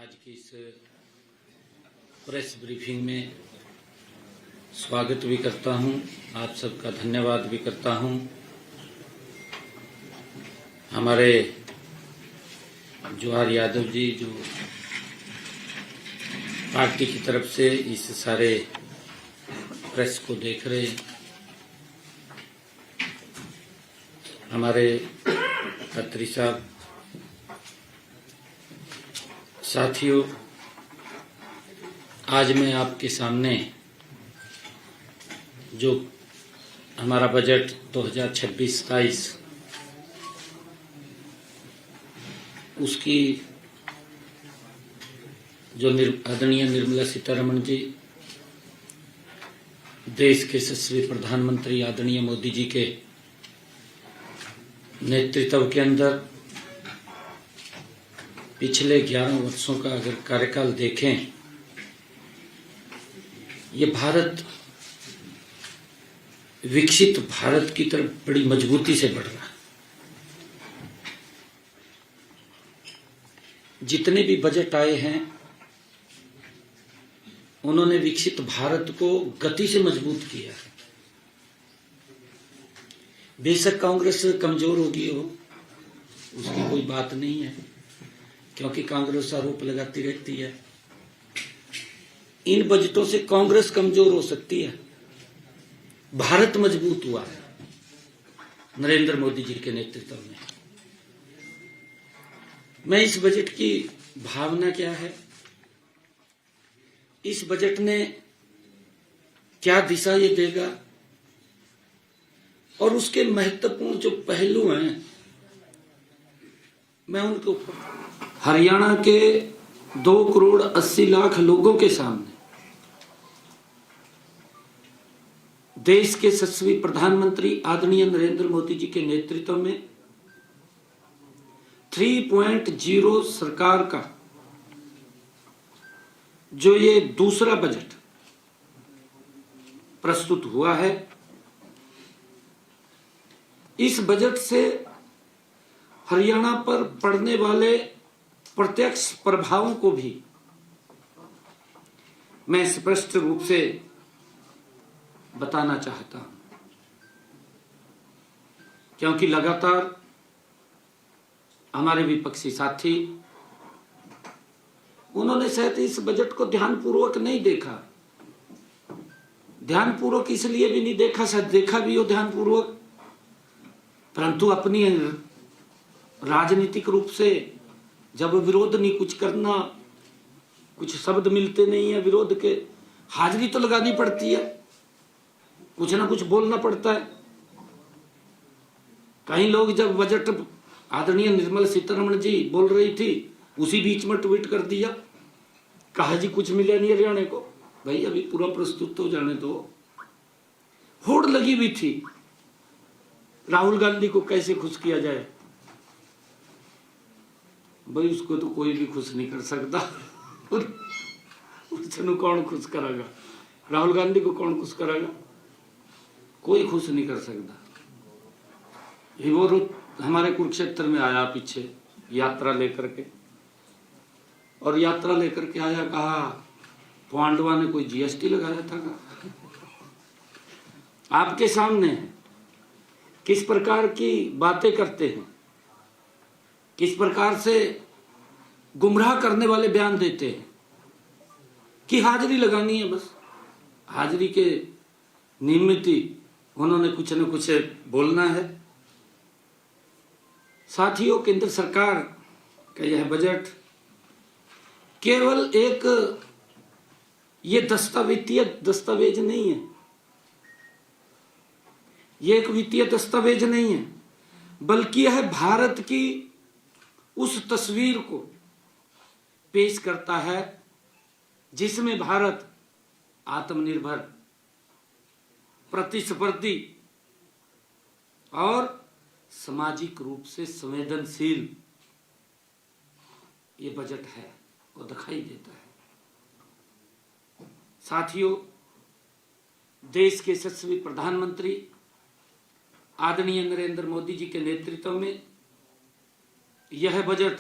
आज की इस प्रेस ब्रीफिंग में स्वागत भी करता हूं, आप सबका धन्यवाद भी करता हूं। हमारे जवाहर यादव जी जो पार्टी की तरफ से इस सारे प्रेस को देख रहे, हमारे खत्री साहब, साथियों, आज मैं आपके सामने जो हमारा बजट 2026-27 उसकी जो आदरणीय निर्मला सीतारमण जी, देश के यशस्वी प्रधानमंत्री आदरणीय मोदी जी के नेतृत्व के अंदर पिछले 11 वर्षों का अगर कार्यकाल देखें, ये भारत विकसित भारत की तरफ बड़ी मजबूती से बढ़ रहा है। जितने भी बजट आए हैं उन्होंने विकसित भारत को गति से मजबूत किया है। बेशक कांग्रेस कमजोर होगी हो, उसकी कोई बात नहीं है, क्योंकि कांग्रेस आरोप लगाती रहती है। इन बजटों से कांग्रेस कमजोर हो सकती है, भारत मजबूत हुआ है नरेंद्र मोदी जी के नेतृत्व में। मैं इस बजट की भावना क्या है, इस बजट ने क्या दिशा ये देगा और उसके महत्वपूर्ण जो पहलू हैं, मैं उनको हरियाणा के 2,80,00,000 लोगों के सामने देश के यशस्वी प्रधानमंत्री आदरणीय नरेंद्र मोदी जी के नेतृत्व में 3.0 सरकार का जो ये दूसरा बजट प्रस्तुत हुआ है, इस बजट से हरियाणा पर पड़ने वाले प्रत्यक्ष प्रभावों को भी मैं स्पष्ट रूप से बताना चाहता हूं, क्योंकि लगातार हमारे विपक्षी साथी उन्होंने शायद इस बजट को ध्यानपूर्वक नहीं देखा। ध्यानपूर्वक इसलिए भी नहीं देखा, शायद देखा भी हो ध्यानपूर्वक, परंतु अपनी राजनीतिक रूप से जब विरोध नहीं कुछ करना, कुछ शब्द मिलते नहीं है विरोध के, हाजिरी तो लगानी पड़ती है, कुछ ना कुछ बोलना पड़ता है। कई लोग जब बजट आदरणीय निर्मला सीतारमण जी बोल रही थी, उसी बीच में ट्वीट कर दिया, कहा जी कुछ मिला नहीं हरियाणा को। भाई अभी पूरा प्रस्तुत तो जाने दो। होड़ लगी हुई थी राहुल गांधी को कैसे खुश किया जाए। भाई उसको तो कोई भी खुश नहीं कर सकता, उसको कौन खुश करेगा, राहुल गांधी को कौन खुश करेगा, कोई खुश नहीं कर सकता। वो हमारे कुरुक्षेत्र में आया पीछे यात्रा लेकर के, और यात्रा लेकर के आया, कहा पांडवा ने कोई जीएसटी लगाया था का? आपके सामने किस प्रकार की बातें करते हैं, किस प्रकार से गुमराह करने वाले बयान देते हैं कि हाजिरी लगानी है, बस हाजिरी के निमित्त ही उन्होंने कुछ न कुछ बोलना है। साथियों, केंद्र सरकार का यह बजट केवल एक ये दस्तावेज नहीं है, ये एक वित्तीय दस्तावेज नहीं है, बल्कि यह भारत की उस तस्वीर को पेश करता है जिसमें भारत आत्मनिर्भर, प्रतिस्पर्धी और सामाजिक रूप से संवेदनशील ये बजट है, वो दिखाई देता है। साथियों, देश के यशस्वी प्रधानमंत्री आदरणीय नरेंद्र मोदी जी के नेतृत्व में यह बजट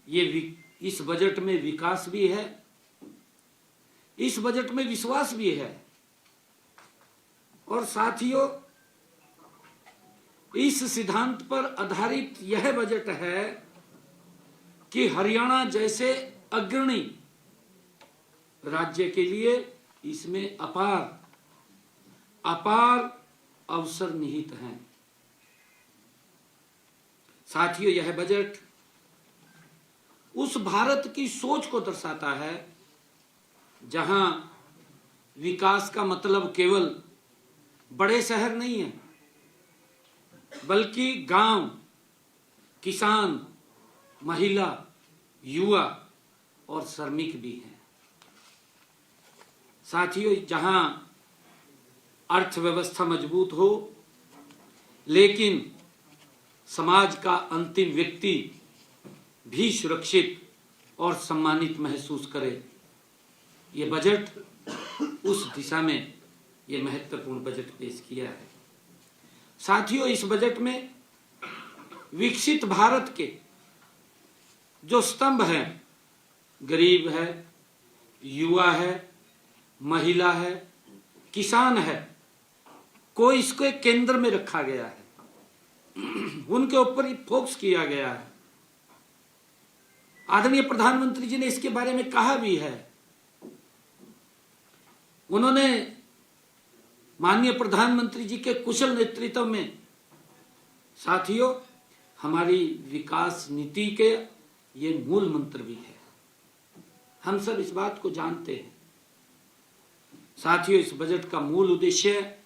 ये इस बजट में विकास भी है, इस बजट में विश्वास भी है। और साथियों, इस सिद्धांत पर आधारित यह बजट है कि हरियाणा जैसे अग्रणी राज्य के लिए इसमें अपार अवसर निहित हैं। साथियों, यह बजट उस भारत की सोच को दर्शाता है जहां विकास का मतलब केवल बड़े शहर नहीं है, बल्कि गांव, किसान, महिला, युवा और श्रमिक भी हैं। साथियों, जहां अर्थव्यवस्था मजबूत हो लेकिन समाज का अंतिम व्यक्ति भी सुरक्षित और सम्मानित महसूस करे, ये बजट उस दिशा में ये महत्वपूर्ण बजट पेश किया है। साथियों, इस बजट में विकसित भारत के जो स्तंभ हैं, गरीब है, युवा है, महिला है, किसान है, को इसको केंद्र में रखा गया है, उनके ऊपर ही फोकस किया गया है। आदरणीय प्रधानमंत्री जी ने इसके बारे में कहा भी है। उन्होंने माननीय प्रधानमंत्री जी के कुशल नेतृत्व में साथियों हमारी विकास नीति के ये मूल मंत्र भी है। हम सब इस बात को जानते हैं। साथियों, इस बजट का मूल उद्देश्य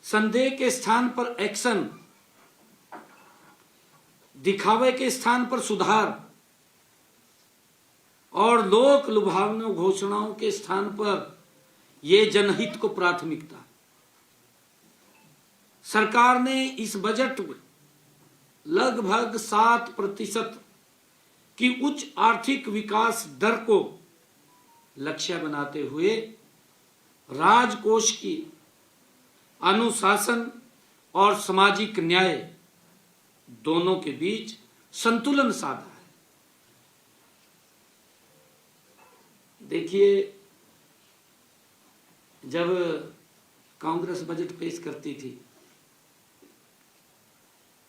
संदेह के स्थान पर एक्शन, दिखावे के स्थान पर सुधार और लोक लुभावनी घोषणाओं के स्थान पर ये जनहित को प्राथमिकता। सरकार ने इस बजट में लगभग 7% की उच्च आर्थिक विकास दर को लक्ष्य बनाते हुए राजकोष की अनुशासन और सामाजिक न्याय दोनों के बीच संतुलन साधा है। देखिए, जब कांग्रेस बजट पेश करती थी,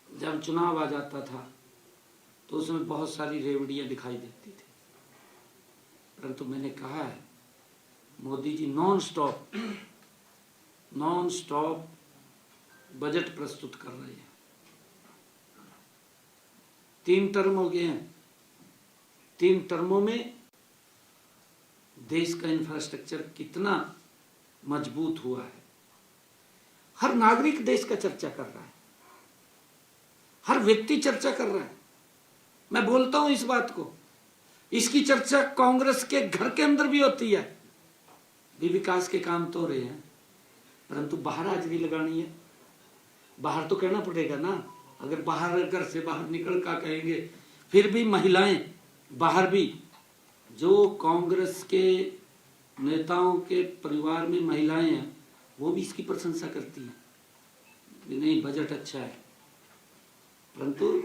जब चुनाव आ जाता था तो उसमें बहुत सारी रेवड़ियां दिखाई देती थी, परंतु मैंने कहा है Modi ji non stop budget प्रस्तुत कर रहे हैं। 3 टर्म हो गए हैं। 3 टर्मों में देश का इंफ्रास्ट्रक्चर कितना मजबूत हुआ है। हर नागरिक देश का चर्चा कर रहा है, हर व्यक्ति चर्चा कर रहा है। मैं बोलता हूं इस बात को, इसकी चर्चा कांग्रेस के घर के अंदर भी होती है। भी विकास के काम तो हो रहे हैं, परंतु बाहर हाजिरी लगानी है। बाहर तो कहना पड़ेगा ना। अगर बाहर घर से बाहर निकल कर कहेंगे, फिर भी महिलाएं बाहर भी, जो कांग्रेस के नेताओं के परिवार में महिलाएं हैं, वो भी इसकी प्रशंसा करती हैं, नहीं बजट अच्छा है। परंतु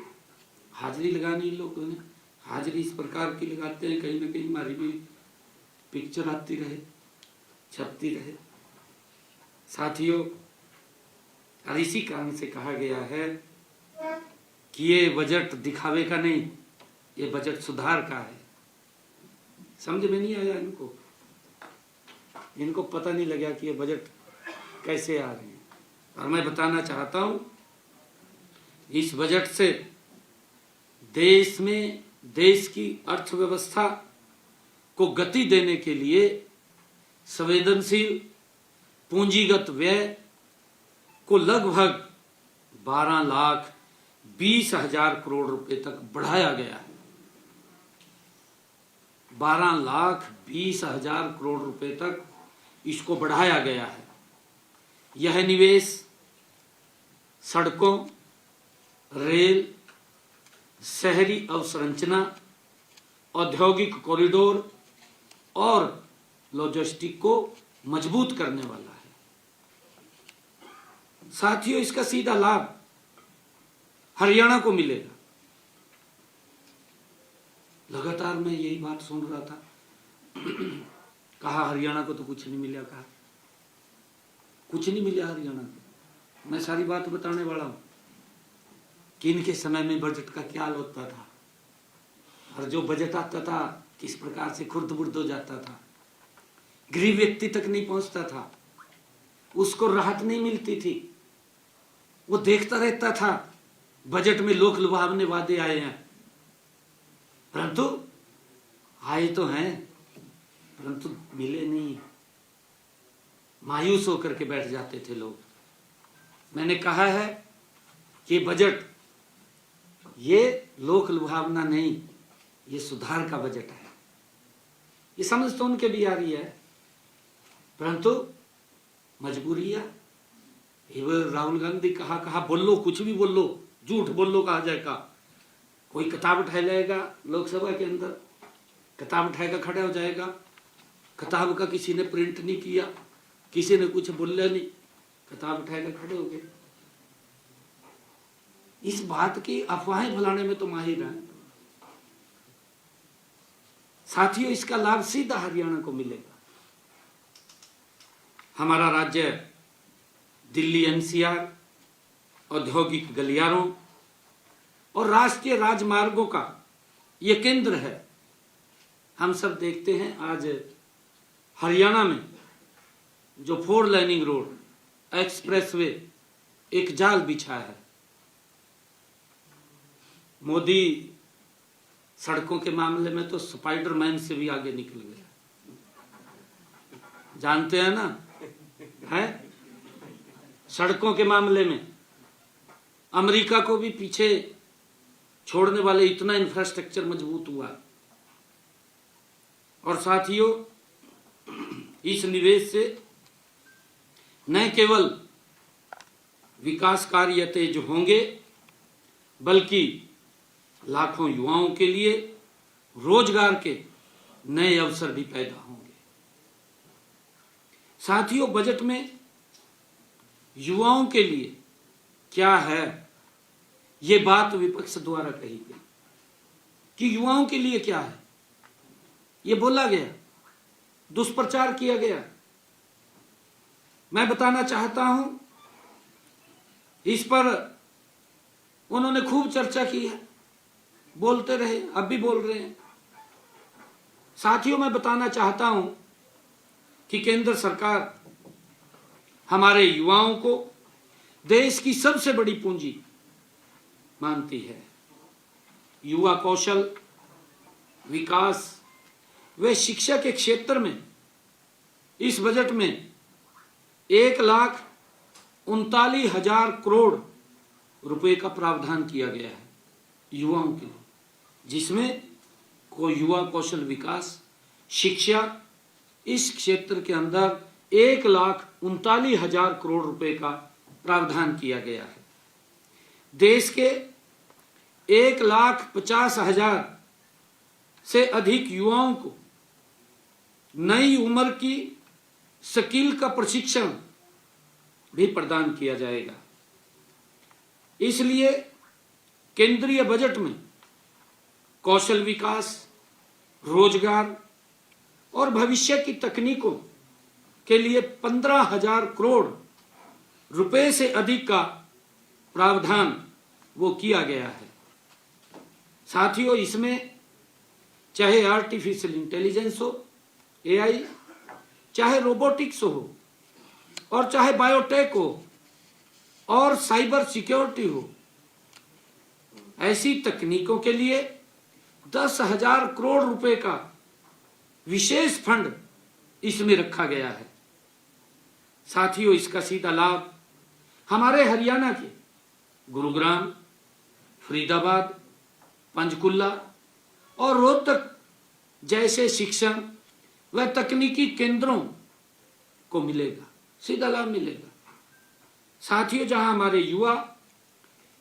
हाजिरी लगानी लोगों ने हाजिरी इस प्रकार की लगाते हैं, कहीं ना कहीं हमारी भी पिक्चर आती रहे, छपती रहे। साथियों, और इसी कारण से कहा गया है कि ये बजट दिखावे का नहीं, ये बजट सुधार का है। समझ में नहीं आया इनको पता नहीं लगा कि ये बजट कैसे आ रहे हैं। और मैं बताना चाहता हूं, इस बजट से देश में देश की अर्थव्यवस्था को गति देने के लिए संवेदनशील पूंजीगत व्यय को लगभग 12,20,000 करोड़ रुपए तक बढ़ाया गया है। 12,20,000 करोड़ रुपए तक इसको बढ़ाया गया है। यह निवेश सड़कों, रेल, शहरी अवसंरचना, औद्योगिक कॉरिडोर और लॉजिस्टिक को मजबूत करने वाला है। साथियों, इसका सीधा लाभ हरियाणा को मिलेगा। मैं यही बात सुन रहा था। कहा हरियाणा को तो कुछ नहीं मिला, कहा कुछ नहीं मिला हरियाणा को। मैं सारी बात बताने वाला हूँ कि इनके समय में बजट का क्या हाल होता था, और जो बजट आता था किस प्रकार से खुर्द बुर्द हो जाता था, गरीब व्यक्ति तक नहीं पहुंचता था, उसको राहत नहीं मिलती थी। वो देखता रहता था बजट में लोक लुभावने वादे आए हैं, परंतु आए तो हैं परंतु मिले नहीं। मायूस होकर के बैठ जाते थे लोग। मैंने कहा है कि बजट ये लोक लुभावना नहीं, ये सुधार का बजट है। ये समझ तो उनके भी आ रही है, परंतु मजबूरियां। राहुल गांधी कहा बोलो, कुछ भी बोलो, झूठ बोलो कहा जाएगा। कोई किताब उठा लाएगा लोकसभा के अंदर, किताब उठाएगा खड़ा हो जाएगा, किताब का किसी ने प्रिंट नहीं किया, किसी ने कुछ बोला नहीं, किताब उठाएगा खड़े हो गए। इस बात की अफवाहें फैलाने में तो माहिर है। साथियों, इसका लाभ सीधा हरियाणा को मिलेगा। हमारा राज्य दिल्ली एनसीआर, औद्योगिक गलियारों और राष्ट्रीय राजमार्गों का ये केंद्र है। हम सब देखते हैं आज हरियाणा में जो 4 लाइनिंग रोड एक्सप्रेसवे एक जाल बिछा है। मोदी सड़कों के मामले में तो स्पाइडरमैन से भी आगे निकल गया, जानते हैं ना, है? सड़कों के मामले में अमेरिका को भी पीछे छोड़ने वाले इतना इंफ्रास्ट्रक्चर मजबूत हुआ। और साथियों, इस निवेश से न केवल विकास कार्य तेज होंगे, बल्कि लाखों युवाओं के लिए रोजगार के नए अवसर भी पैदा होंगे। साथियों, बजट में युवाओं के लिए क्या है, ये बात विपक्ष द्वारा कही गई कि युवाओं के लिए क्या है, ये बोला गया, दुष्प्रचार किया गया। मैं बताना चाहता हूं, इस पर उन्होंने खूब चर्चा की है, बोलते रहे, अब भी बोल रहे हैं। साथियों, मैं बताना चाहता हूं कि केंद्र सरकार हमारे युवाओं को देश की सबसे बड़ी पूंजी मानती है। युवा कौशल विकास व शिक्षा के क्षेत्र में इस बजट में 1,39,000 करोड़ रुपए का प्रावधान किया गया है युवाओं के लिए, जिसमें को युवा कौशल विकास शिक्षा इस क्षेत्र के अंदर 1,39,000 करोड़ रुपए का प्रावधान किया गया है। देश के 1,50,000 से अधिक युवाओं को नई उम्र की स्किल का प्रशिक्षण भी प्रदान किया जाएगा। इसलिए केंद्रीय बजट में कौशल विकास, रोजगार और भविष्य की तकनीकों के लिए 15,000 करोड़ रुपए से अधिक का प्रावधान वो किया गया है। साथियों, इसमें चाहे आर्टिफिशियल इंटेलिजेंस हो, एआई, चाहे रोबोटिक्स हो, और चाहे बायोटेक हो, और साइबर सिक्योरिटी हो, ऐसी तकनीकों के लिए 10,000 करोड़ रुपए का विशेष फंड इसमें रखा गया है। साथियों, इसका सीधा लाभ हमारे हरियाणा के गुरुग्राम, फरीदाबाद, पंचकुला और रोहतक जैसे शिक्षण व तकनीकी केंद्रों को मिलेगा, सीधा लाभ मिलेगा। साथियों, जहां हमारे युवा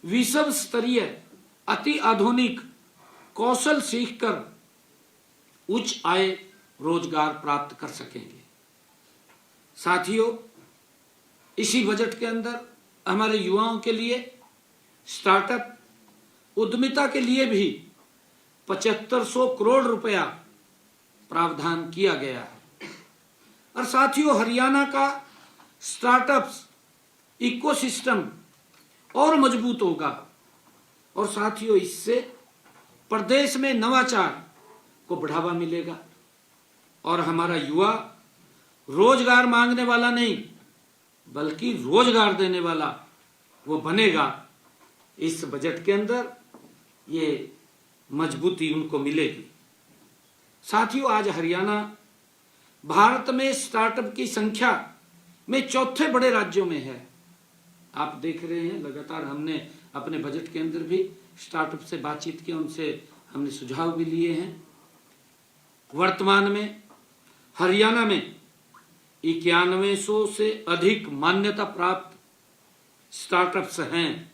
विश्व स्तरीय अति आधुनिक कौशल सीखकर उच्च आय रोजगार प्राप्त कर सकेंगे। साथियों, इसी बजट के अंदर हमारे युवाओं के लिए स्टार्टअप उद्यमिता के लिए भी 7500 करोड़ रुपया प्रावधान किया गया है। और साथियों, हरियाणा का स्टार्टअप्स इकोसिस्टम और मजबूत होगा और साथियों, इससे प्रदेश में नवाचार को बढ़ावा मिलेगा और हमारा युवा रोजगार मांगने वाला नहीं बल्कि रोजगार देने वाला वो बनेगा। इस बजट के अंदर ये मजबूती उनको मिलेगी। साथियों, आज हरियाणा भारत में स्टार्टअप की संख्या में चौथे बड़े राज्यों में है। आप देख रहे हैं, लगातार हमने अपने बजट के अंदर भी स्टार्टअप से बातचीत की, उनसे हमने सुझाव भी लिए हैं। वर्तमान में हरियाणा में 9100 से अधिक मान्यता प्राप्त स्टार्टअप्स हैं।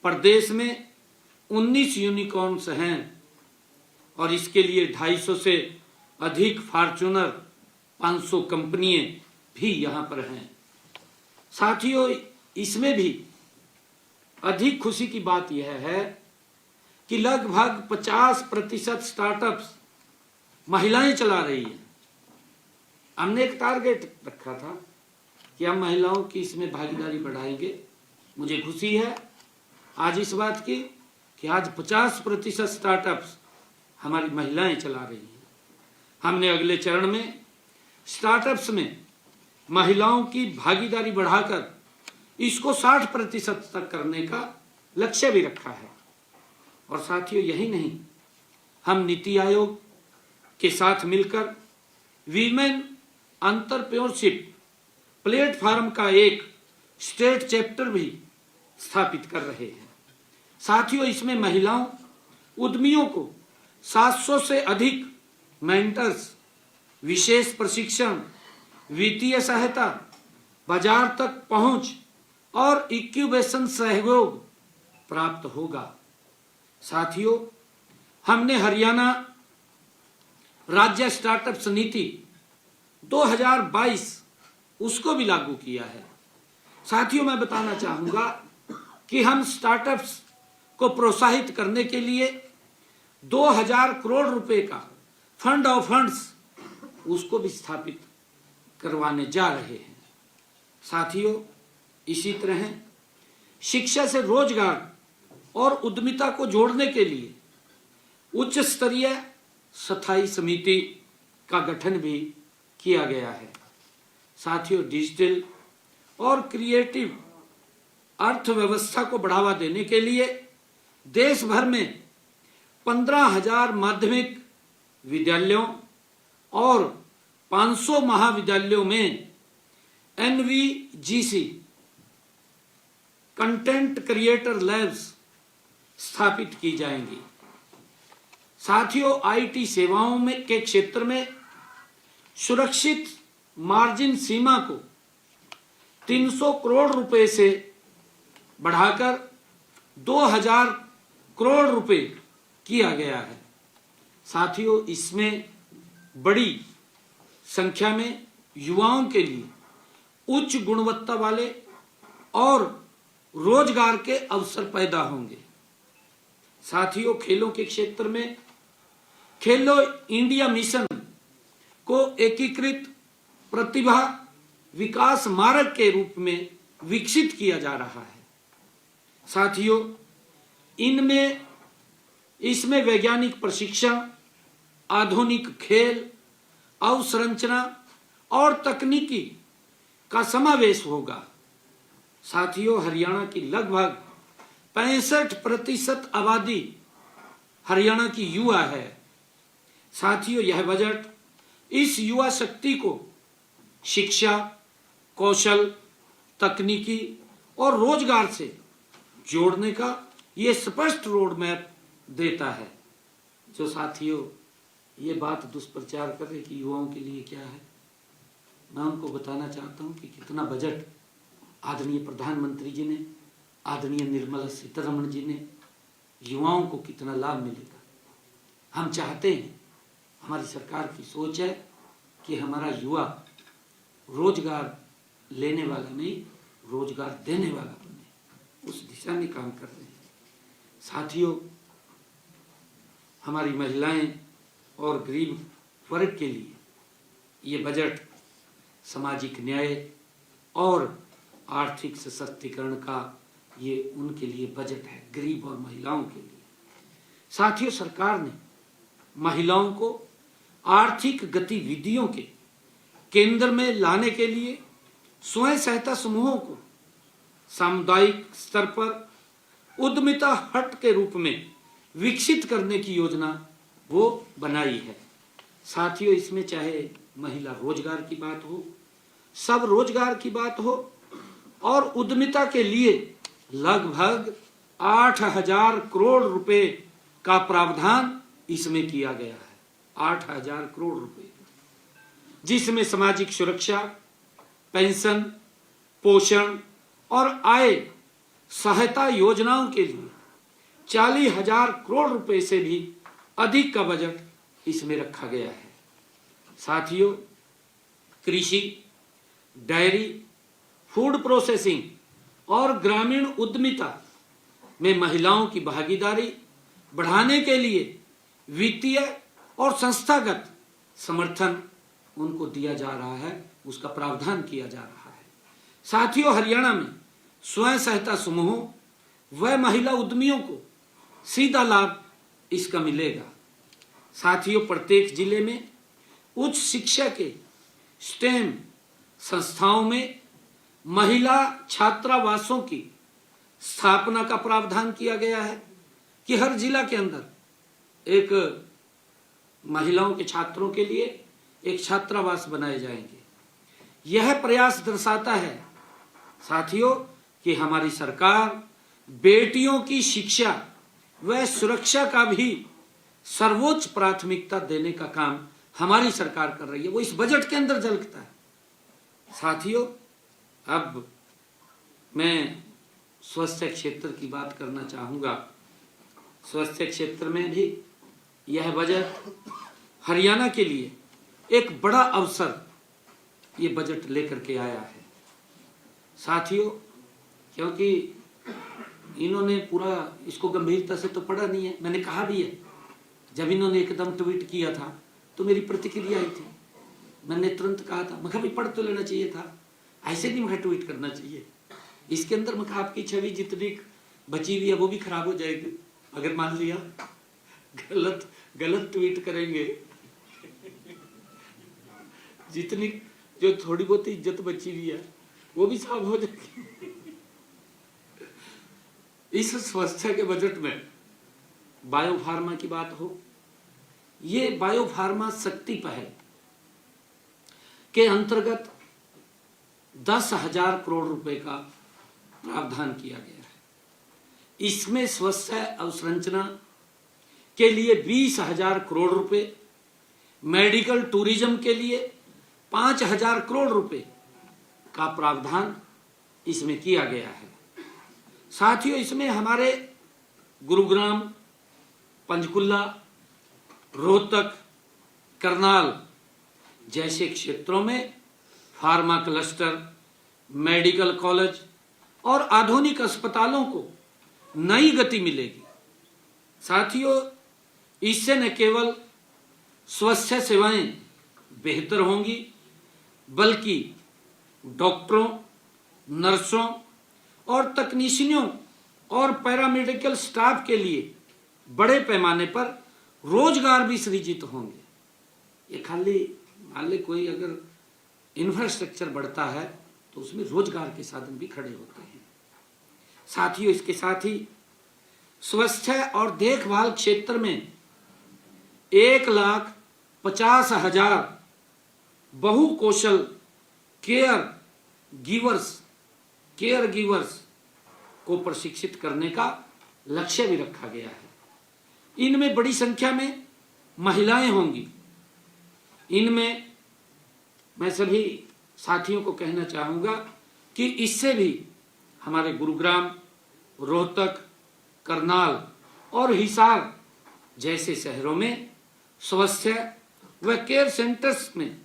प्रदेश में 19 यूनिकॉर्न्स हैं और इसके लिए 250 से अधिक फॉर्च्यूनर 500 कंपनियां भी यहां पर हैं। साथियों, इसमें भी अधिक खुशी की बात यह है कि लगभग 50% स्टार्टअप्स महिलाएं चला रही हैं। हमने एक टारगेट रखा था कि हम महिलाओं की इसमें भागीदारी बढ़ाएंगे। मुझे खुशी है आज इस बात की कि आज 50% स्टार्टअप्स हमारी महिलाएं चला रही हैं। हमने अगले चरण में स्टार्टअप्स में महिलाओं की भागीदारी बढ़ाकर इसको 60% तक करने का लक्ष्य भी रखा है। और साथियों, यही नहीं, हम नीति आयोग के साथ मिलकर वीमेन एंटरप्रेन्योरशिप प्लेटफॉर्म का एक स्टेट चैप्टर भी स्थापित कर रहे हैं। साथियों, इसमें महिलाओं उद्यमियों को 700 से अधिक मेंटर्स, विशेष प्रशिक्षण, वित्तीय सहायता, बाजार तक पहुंच और इंक्यूबेशन सहयोग प्राप्त होगा। साथियों, हमने हरियाणा राज्य स्टार्टअप्स नीति 2022 उसको भी लागू किया है। साथियों, मैं बताना चाहूंगा कि हम स्टार्टअप्स को प्रोत्साहित करने के लिए 2000 करोड़ रुपए का फंड ऑफ फंड्स उसको भी स्थापित करवाने जा रहे हैं। साथियों, इसी तरह शिक्षा से रोजगार और उद्यमिता को जोड़ने के लिए उच्च स्तरीय स्थायी समिति का गठन भी किया गया है। साथियों, डिजिटल और क्रिएटिव अर्थव्यवस्था को बढ़ावा देने के लिए देश भर में 15,000 माध्यमिक विद्यालयों और 500 महाविद्यालयों में NVGC कंटेंट क्रिएटर लैब्स स्थापित की जाएंगी। साथियों, IT सेवाओं में के क्षेत्र में सुरक्षित मार्जिन सीमा को 300 करोड़ रुपए से बढ़ाकर 2000 करोड़ रुपए किया गया है। साथियों, इसमें बड़ी संख्या में युवाओं के लिए उच्च गुणवत्ता वाले और रोजगार के अवसर पैदा होंगे। साथियों, खेलों के क्षेत्र में खेलो इंडिया मिशन को एकीकृत प्रतिभा विकास मार्ग के रूप में विकसित किया जा रहा है। साथियों, इसमें वैज्ञानिक प्रशिक्षण, आधुनिक खेल अवसंरचना और तकनीकी का समावेश होगा। साथियों, हरियाणा की लगभग 65% आबादी हरियाणा की युवा है। साथियों, यह बजट इस युवा शक्ति को शिक्षा, कौशल, तकनीकी और रोजगार से जोड़ने का ये स्पष्ट रोड मैप देता है। जो साथियों ये बात दुष्प्रचार कर रहे कि युवाओं के लिए क्या है, मैं उनको बताना चाहता हूं कि कितना बजट आदरणीय प्रधानमंत्री जी ने, आदरणीय निर्मला सीतारमण जी ने युवाओं को कितना लाभ मिलेगा। हम चाहते हैं, हमारी सरकार की सोच है कि हमारा युवा रोजगार लेने वाला नहीं, रोजगार देने वाला बने। उस दिशा में काम कर रहे हैं। साथियों, हमारी महिलाएं और गरीब वर्ग के लिए ये बजट सामाजिक न्याय और आर्थिक सशक्तिकरण का ये उनके लिए बजट है, गरीब और महिलाओं के लिए। साथियों, सरकार ने महिलाओं को आर्थिक गतिविधियों के केंद्र में लाने के लिए स्वयं सहायता समूहों को सामुदायिक स्तर पर उद्यमिता हट के रूप में विकसित करने की योजना वो बनाई है। साथियों, इसमें चाहे महिला रोजगार की बात हो, सब रोजगार की बात हो और उद्यमिता के लिए लगभग 8,000 करोड़ रुपए का प्रावधान इसमें किया गया है। 8,000 करोड़ रुपए, जिसमें सामाजिक सुरक्षा, पेंशन, पोषण और आय सहायता योजनाओं के लिए 40,000 करोड़ रुपए से भी अधिक का बजट इसमें रखा गया है। साथियों, कृषि, डेयरी, फूड प्रोसेसिंग और ग्रामीण उद्यमिता में महिलाओं की भागीदारी बढ़ाने के लिए वित्तीय और संस्थागत समर्थन उनको दिया जा रहा है, उसका प्रावधान किया जा रहा है। साथियों, हरियाणा में स्वयं सहायता समूहों व महिला उद्यमियों को सीधा लाभ इसका मिलेगा। साथियों, प्रत्येक जिले में उच्च शिक्षा के स्टेम संस्थाओं में महिला छात्रावासों की स्थापना का प्रावधान किया गया है कि हर जिला के अंदर एक महिलाओं के छात्रों के लिए एक छात्रावास बनाए जाएंगे। यह प्रयास दर्शाता है साथियों कि हमारी सरकार बेटियों की शिक्षा व सुरक्षा का भी सर्वोच्च प्राथमिकता देने का काम हमारी सरकार कर रही है, वो इस बजट के अंदर झलकता है। साथियों, अब मैं स्वास्थ्य क्षेत्र की बात करना चाहूंगा। स्वास्थ्य क्षेत्र में भी यह बजट हरियाणा के लिए एक बड़ा अवसर ये बजट लेकर के आया है। साथियों, क्योंकि इन्होंने पूरा इसको गंभीरता से तो पढ़ा नहीं है, मैंने कहा भी है, जब इन्होंने एकदम ट्वीट किया था तो मेरी प्रतिक्रिया आई थी, मैंने तुरंत कहा था, मैं भी पढ़ तो लेना चाहिए था, ऐसे नहीं मैं ट्वीट करना चाहिए। इसके अंदर मैं आपकी छवि जितनी बची हुई है वो भी खराब हो जाएगी अगर मान लिया गलत ट्वीट करेंगे। जितनी जो थोड़ी बहुत इज्जत बची हुई है वो भी साफ हो जाएगी। इस स्वास्थ्य के बजट में बायोफार्मा की बात हो, ये बायोफार्मा शक्ति पहल के अंतर्गत 10,000 करोड़ रुपए का प्रावधान किया गया है। इसमें स्वास्थ्य अवसंरचना के लिए 20,000 करोड़ रुपए, मेडिकल टूरिज्म के लिए 5,000 करोड़ रुपए का प्रावधान इसमें किया गया है। साथियों, इसमें हमारे गुरुग्राम, पंचकुला, रोहतक, करनाल जैसे क्षेत्रों में फार्मा क्लस्टर, मेडिकल कॉलेज और आधुनिक अस्पतालों को नई गति मिलेगी। साथियों, इससे न केवल स्वास्थ्य सेवाएं बेहतर होंगी बल्कि डॉक्टरों, नर्सों और तकनीशियनों और पैरामेडिकल स्टाफ के लिए बड़े पैमाने पर रोजगार भी सृजित होंगे। ये खाली मान ले कोई अगर इंफ्रास्ट्रक्चर बढ़ता है तो उसमें रोजगार के साधन भी खड़े होते हैं। साथियों, इसके साथ ही स्वास्थ्य और देखभाल क्षेत्र में 1,50,000 बहुकौशल केयर गिवर्स को प्रशिक्षित करने का लक्ष्य भी रखा गया है। इनमें बड़ी संख्या में महिलाएं होंगी। इनमें मैं सभी साथियों को कहना चाहूंगा कि इससे भी हमारे गुरुग्राम, रोहतक, करनाल और हिसार जैसे शहरों में स्वास्थ्य व केयर सेंटर्स में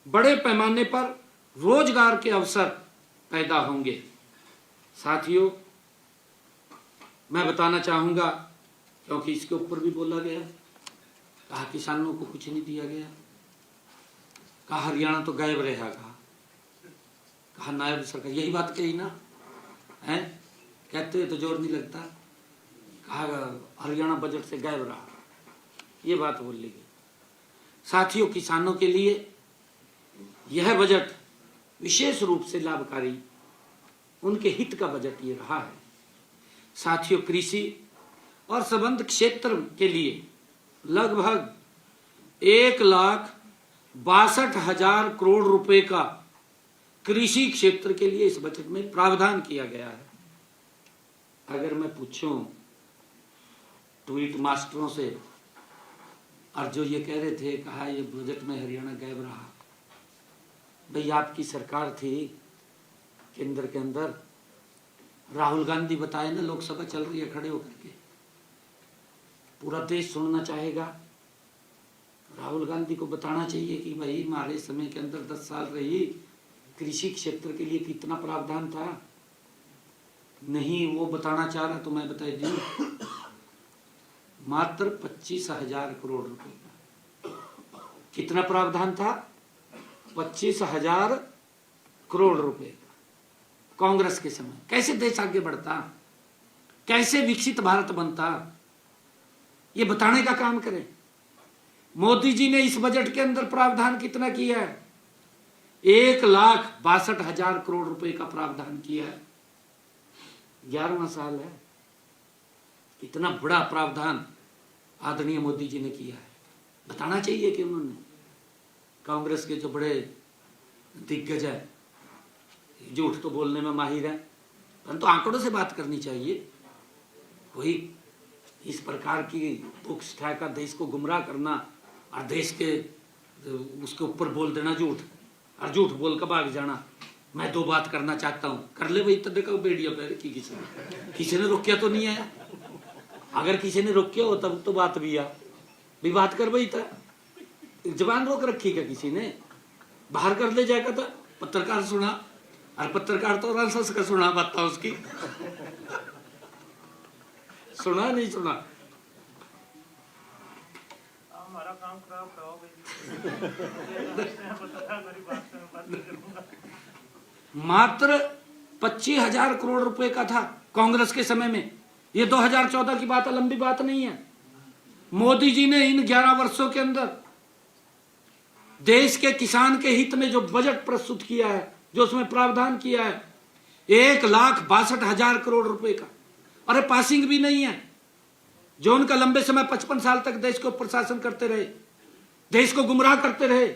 बड़े पैमाने पर रोजगार के अवसर पैदा होंगे। साथियों, मैं बताना चाहूंगा क्योंकि इसके ऊपर भी बोला गया कहा किसानों को कुछ नहीं दिया गया, कहा हरियाणा तो गायब रहेगा, कहा नायब सरकार, यही बात कही ना है, कहते हुए तो जोर नहीं लगता, कहा हरियाणा बजट से गायब रहा, ये बात बोल ली गई। साथियों, किसानों के लिए यह बजट विशेष रूप से लाभकारी, उनके हित का बजट ये रहा है। साथियों, कृषि और संबद्ध क्षेत्र के लिए लगभग 1,62,000 करोड़ रुपए का कृषि क्षेत्र के लिए इस बजट में प्रावधान किया गया है। अगर मैं पूछूं ट्वीट मास्टरों से, और जो ये कह रहे थे, कहा ये बजट में हरियाणा गायब रहा, भाई आपकी सरकार थी केंद्र के अंदर, राहुल गांधी बताए ना, लोकसभा चल रही है खड़े होकर के, पूरा देश सुनना चाहेगा। राहुल गांधी को बताना चाहिए कि भाई हमारे समय के अंदर 10 साल रही, कृषि क्षेत्र के लिए कितना प्रावधान था। नहीं वो बताना चाह रहा तो मैं बता दूं, मात्र 25,000 करोड़ रुपए का कितना प्रावधान था, 25,000 करोड़ रुपए का। कांग्रेस के समय कैसे देश आगे बढ़ता, कैसे विकसित भारत बनता, ये बताने का काम करें। मोदी जी ने इस बजट के अंदर प्रावधान कितना किया है, 1,62,000 करोड़ रुपए का प्रावधान किया है। 11वां साल है, इतना बड़ा प्रावधान आदरणीय मोदी जी ने किया है। बताना चाहिए कि उन्होंने, कांग्रेस के जो बड़े दिग्गज है, झूठ तो बोलने में माहिर है, परंतु आंकड़ों से बात करनी चाहिए। कोई इस प्रकार की बुक्स ठाकर देश को गुमराह करना और देश के उसके ऊपर बोल देना झूठ, और झूठ बोल कर भाग जाना। मैं 2 बात करना चाहता हूं, कर ले भाई, तब देखो बेड़िया पैर की किसी ने रोकिया तो नहीं है। अगर किसी ने रोकिया हो तब तो बात भी आ भी बात कर भाई, था जबान रोक रखी क्या किसी ने, बाहर कर ले जाएगा। तो पत्रकार सुना, और पत्रकार तो रंसस का सुना बात था उसकी, सुना नहीं सुना, हमारा काम खराब कराओगे। मात्र 25,000 करोड़ रुपए का था कांग्रेस के समय में। ये 2014 की बात है, लंबी बात नहीं है। मोदी जी ने इन 11 वर्षों के अंदर देश के किसान के हित में जो बजट प्रस्तुत किया है, जो उसमें प्रावधान किया है, 1,62,000 करोड़ रुपए का। अरे पासिंग भी नहीं है। जो उनका लंबे समय 55 साल तक देश को प्रशासन करते रहे, देश को गुमराह करते रहे,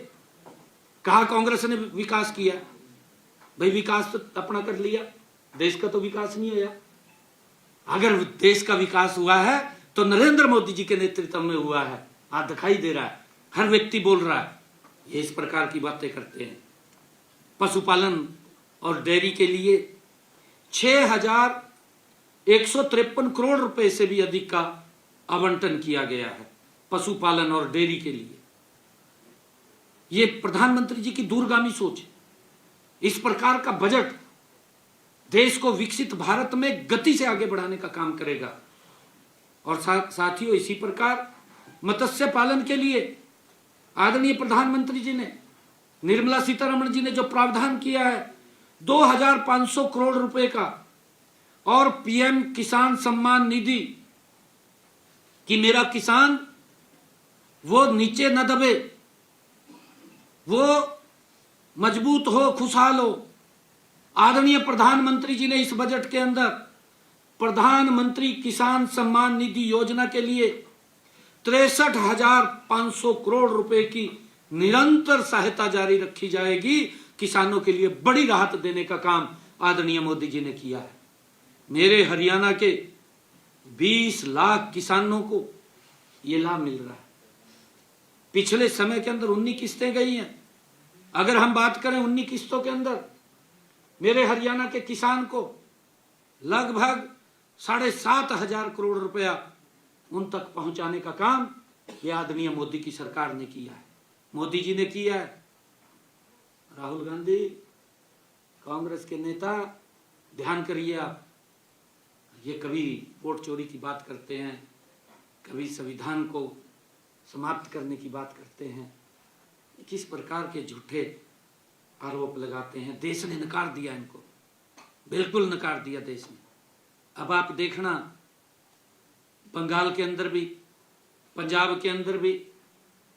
कहा कांग्रेस ने विकास किया, भाई विकास तो अपना कर लिया, देश का तो विकास नहीं हुआ। अगर देश का विकास हुआ है तो नरेंद्र मोदी जी के नेतृत्व में हुआ है, आज दिखाई दे रहा है, हर व्यक्ति बोल रहा है। ये इस प्रकार की बातें करते हैं। पशुपालन और डेयरी के लिए 6,153 करोड़ रुपए से भी अधिक का आवंटन किया गया है पशुपालन और डेयरी के लिए। ये प्रधानमंत्री जी की दूरगामी सोच है। इस प्रकार का बजट देश को विकसित भारत में गति से आगे बढ़ाने का काम करेगा। और साथियों, इसी प्रकार मत्स्य पालन के लिए आदरणीय प्रधानमंत्री जी ने, निर्मला सीतारमण जी ने जो प्रावधान किया है 2,500 करोड़ रुपए का, और पीएम किसान सम्मान निधि कि मेरा किसान वो नीचे न दबे, वो मजबूत हो, खुशहाल हो। आदरणीय प्रधानमंत्री जी ने इस बजट के अंदर प्रधानमंत्री किसान सम्मान निधि योजना के लिए 63,500 करोड़ रुपए की निरंतर सहायता जारी रखी जाएगी। किसानों के लिए बड़ी राहत देने का काम आदरणीय मोदी जी ने किया है। मेरे हरियाणा के 20 लाख किसानों को यह लाभ मिल रहा है। पिछले समय के अंदर 19 किस्तें गई हैं। अगर हम बात करें 19 किस्तों के अंदर मेरे हरियाणा के किसान को लगभग 7,500 करोड़ रुपया उन तक पहुंचाने का काम यह आदरणीय मोदी की सरकार ने किया है, मोदी जी ने किया है। राहुल गांधी, कांग्रेस के नेता, ध्यान करिए आप, ये कभी वोट चोरी की बात करते हैं, कभी संविधान को समाप्त करने की बात करते हैं। किस प्रकार के झूठे आरोप लगाते हैं। देश ने नकार दिया इनको, बिल्कुल नकार दिया देश ने। अब आप देखना, बंगाल के अंदर भी, पंजाब के अंदर भी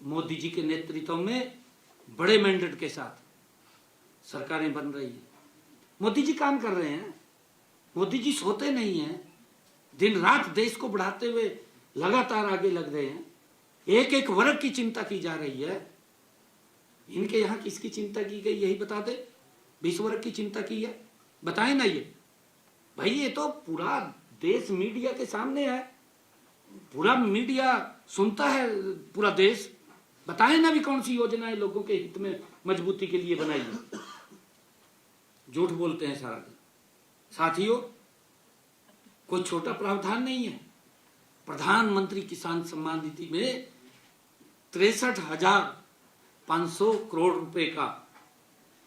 मोदी जी के नेतृत्व में बड़े मैंडेट के साथ सरकारें बन रही हैं। मोदी जी काम कर रहे हैं, मोदी जी सोते नहीं हैं, दिन रात देश को बढ़ाते हुए लगातार आगे लग रहे हैं। एक एक वर्ग की चिंता की जा रही है। इनके यहाँ किसकी चिंता की गई यही बता दे। 20 वर्ग की चिंता की है, बताएं ना ये भाई। ये तो पूरा देश मीडिया के सामने है, पूरा मीडिया सुनता है, पूरा देश। बताएं ना भी कौन सी योजनाएं लोगों के हित में मजबूती के लिए बनाई है। झूठ बोलते हैं सारा दिन। साथियों, कोई छोटा प्रावधान नहीं है। प्रधानमंत्री किसान सम्मान निधि में 63,500 करोड़ रुपए का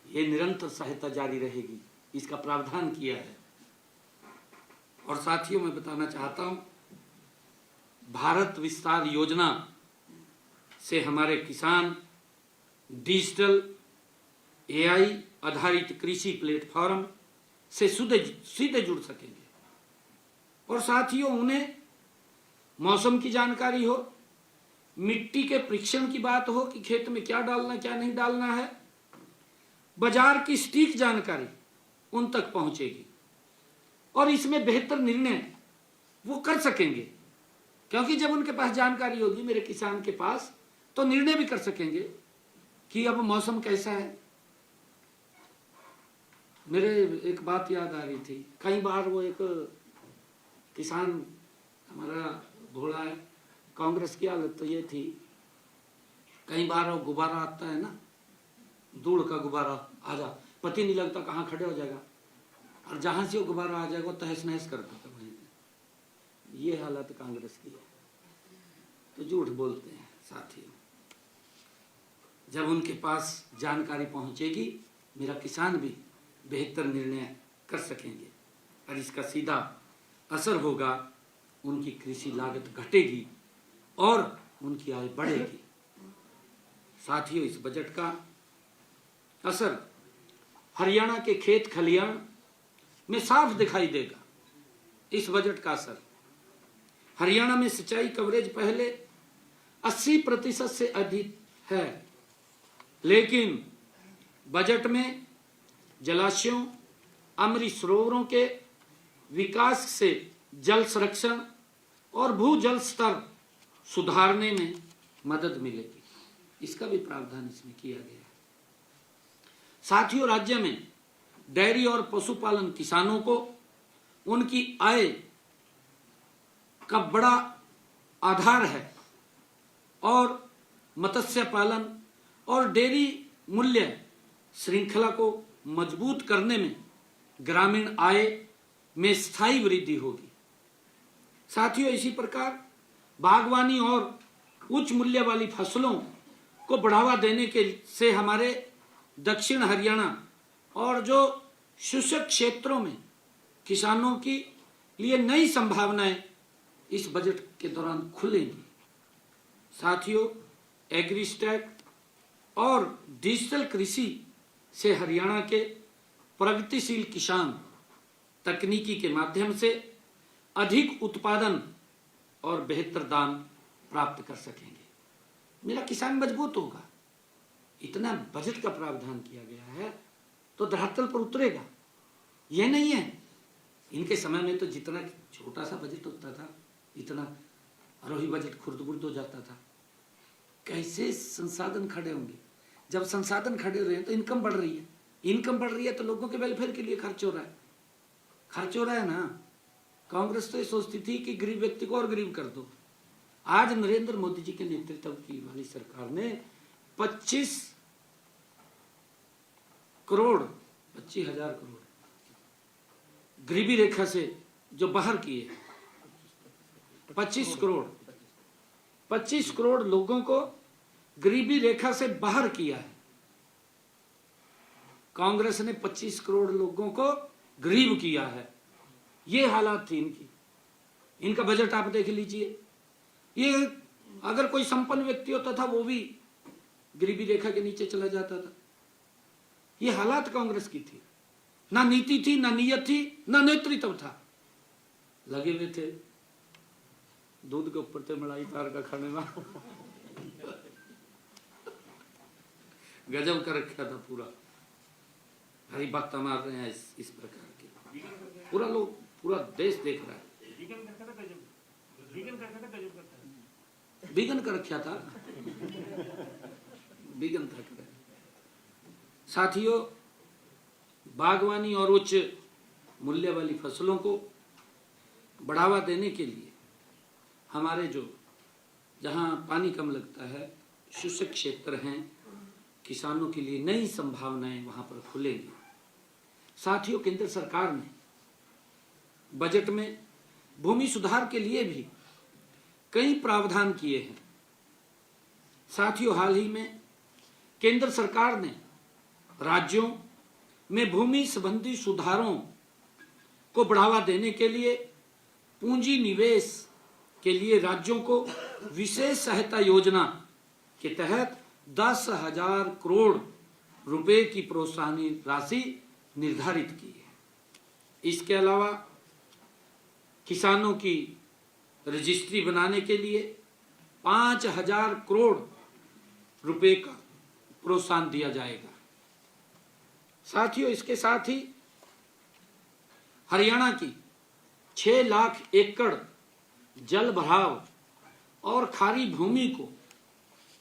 ये निरंतर सहायता जारी रहेगी, इसका प्रावधान किया है। और साथियों, मैं बताना चाहता हूं, भारत विस्तार योजना से हमारे किसान डिजिटल AI आधारित कृषि प्लेटफॉर्म से सीधे जुड़ सकेंगे। और साथियों, उन्हें मौसम की जानकारी हो, मिट्टी के परीक्षण की बात हो कि खेत में क्या डालना क्या नहीं डालना है, बाजार की सटीक जानकारी उन तक पहुंचेगी और इसमें बेहतर निर्णय वो कर सकेंगे। क्योंकि जब उनके पास जानकारी होगी, मेरे किसान के पास, तो निर्णय भी कर सकेंगे कि अब मौसम कैसा है। मेरे एक बात याद आ रही थी, कई बार वो एक किसान हमारा भोला है, कांग्रेस की हालत तो ये थी, कई बार वो गुब्बारा आता है ना, धूल का गुब्बारा आ जा, पता नहीं लगता कहाँ खड़े हो जाएगा, और जहां से वो गुब्बारा आ जाएगा वो तहस नहस कर देता वहीं पे। ये हालत कांग्रेस की है। तो झूठ बोलते हैं साथियों। जब उनके पास जानकारी पहुंचेगी, मेरा किसान भी बेहतर निर्णय कर सकेंगे और इसका सीधा असर होगा, उनकी कृषि लागत घटेगी और उनकी आय बढ़ेगी। साथियों, इस बजट का असर हरियाणा के खेत खलियान में साफ दिखाई देगा। इस बजट का असर हरियाणा में सिंचाई कवरेज पहले 80% से अधिक है, लेकिन बजट में जलाशयों, अमृत सरोवरों के विकास से जल संरक्षण और भूजल स्तर सुधारने में मदद मिलेगी। इसका भी प्रावधान इसमें किया गया है। साथियों, राज्य में डेयरी और पशुपालन किसानों को उनकी आय का बड़ा आधार है और मत्स्य पालन और डेयरी मूल्य श्रृंखला को मजबूत करने में ग्रामीण आय में स्थायी वृद्धि होगी। साथियों, इसी प्रकार बागवानी और उच्च मूल्य वाली फसलों को बढ़ावा देने के से हमारे दक्षिण हरियाणा और जो शुष्क क्षेत्रों में किसानों की लिए नई संभावनाएं इस बजट के दौरान खुलेंगी। साथियों, एग्रीस्टैक और डिजिटल कृषि से हरियाणा के प्रगतिशील किसान तकनीकी के माध्यम से अधिक उत्पादन और बेहतर दाम प्राप्त कर सकेंगे। मेरा किसान मजबूत होगा। इतना बजट का प्रावधान किया गया है तो धरातल पर उतरेगा। यह नहीं है, इनके समय में तो जितना छोटा सा बजट होता था, इतना अरोही बजट खुर्द-बुर्द हो जाता था। कैसे संसाधन खड़े होंगे? जब संसाधन खड़े हो रहे हैं तो इनकम बढ़ रही है, इनकम बढ़ रही है तो लोगों के वेलफेयर के लिए खर्च हो रहा है, खर्च हो रहा है ना। कांग्रेस तो ये सोचती थी कि गरीब व्यक्ति को और गरीब कर दो। आज नरेंद्र मोदी जी के नेतृत्व की वाली सरकार ने 25,000 करोड़ गरीबी रेखा से जो बाहर किए, 25 करोड़ लोगों को गरीबी रेखा से बाहर किया है। कांग्रेस ने 25 करोड़ लोगों को गरीब किया है। ये हालात थी इनकी। इनका बजट आप देख लीजिए। ये अगर कोई संपन्न व्यक्ति होता था वो भी गरीबी रेखा के नीचे चला जाता था। ये हालात कांग्रेस की थी, ना नीति थी, ना नीयत थी, ना नेतृत्व था। लगे हुए थे दूध के ऊपर से मलाई तार का खाने में। गजब कर रखा था पूरा। हरी बात मार रहे हैं इस प्रकार के। पूरा लोग, पूरा देश देख रहा है। बीगन कर रखा था, बीगन था। साथियों, बागवानी और उच्च मूल्य वाली फसलों को बढ़ावा देने के लिए हमारे जो जहां पानी कम लगता है, शुष्क क्षेत्र हैं, किसानों के लिए नई संभावनाएं वहां पर खुलेंगी। साथियों, केंद्र सरकार ने बजट में भूमि सुधार के लिए भी कई प्रावधान किए हैं। साथियों, हाल ही में केंद्र सरकार ने राज्यों में भूमि संबंधी सुधारों को बढ़ावा देने के लिए पूंजी निवेश के लिए राज्यों को विशेष सहायता योजना के तहत 10,000 करोड़ रुपए की प्रोत्साहन राशि निर्धारित की है। इसके अलावा किसानों की रजिस्ट्री बनाने के लिए 5,000 करोड़ रुपए का प्रोत्साहन दिया जाएगा। साथियों, इसके साथ ही हरियाणा की 6 लाख एकड़ जल भराव और खारी भूमि को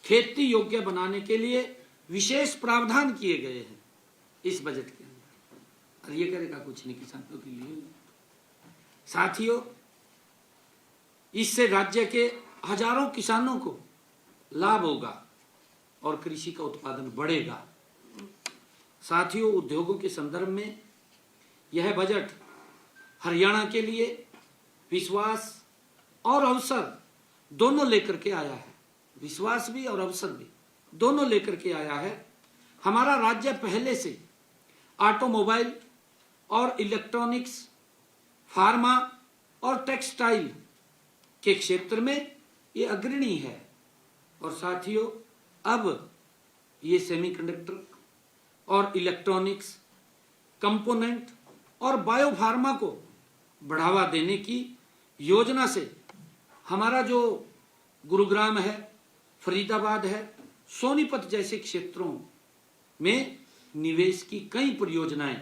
खेती योग्य बनाने के लिए विशेष प्रावधान किए गए हैं इस बजट के अंदर। और ये करेगा कुछ नहीं किसानों के लिए। साथियों, इससे राज्य के हजारों किसानों को लाभ होगा और कृषि का उत्पादन बढ़ेगा। साथियों, उद्योगों के संदर्भ में यह बजट हरियाणा के लिए विश्वास और अवसर दोनों लेकर के आया है। विश्वास भी और अवसर भी दोनों लेकर के आया है। हमारा राज्य पहले से ऑटोमोबाइल और इलेक्ट्रॉनिक्स, फार्मा और टेक्सटाइल के क्षेत्र में ये अग्रणी है। और साथियों, अब ये सेमीकंडक्टर और इलेक्ट्रॉनिक्स कंपोनेंट और बायोफार्मा को बढ़ावा देने की योजना से हमारा जो गुरुग्राम है, फरीदाबाद है, सोनीपत जैसे क्षेत्रों में निवेश की कई परियोजनाएं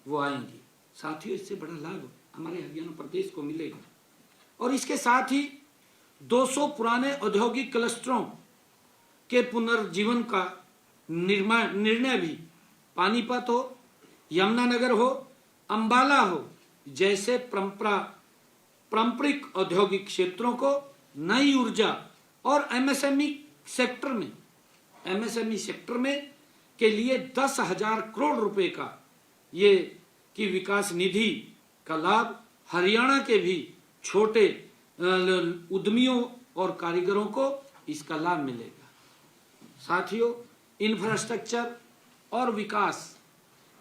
वो आएंगी। साथियों, इससे बड़ा लाभ हमारे हरियाणा प्रदेश को मिलेगा। और इसके साथ ही 200 पुराने औद्योगिक क्लस्टरों के पुनर्जीवन का निर्णय भी पानीपत हो, यमुनानगर हो, अंबाला हो जैसे पारंपरिक औद्योगिक क्षेत्रों को नई ऊर्जा और एमएसएमई सेक्टर में के लिए 10,000 करोड़ रुपए का ये की विकास निधि का लाभ हरियाणा के भी छोटे उद्यमियों और कारीगरों को इसका लाभ मिलेगा। साथियों, इंफ्रास्ट्रक्चर और विकास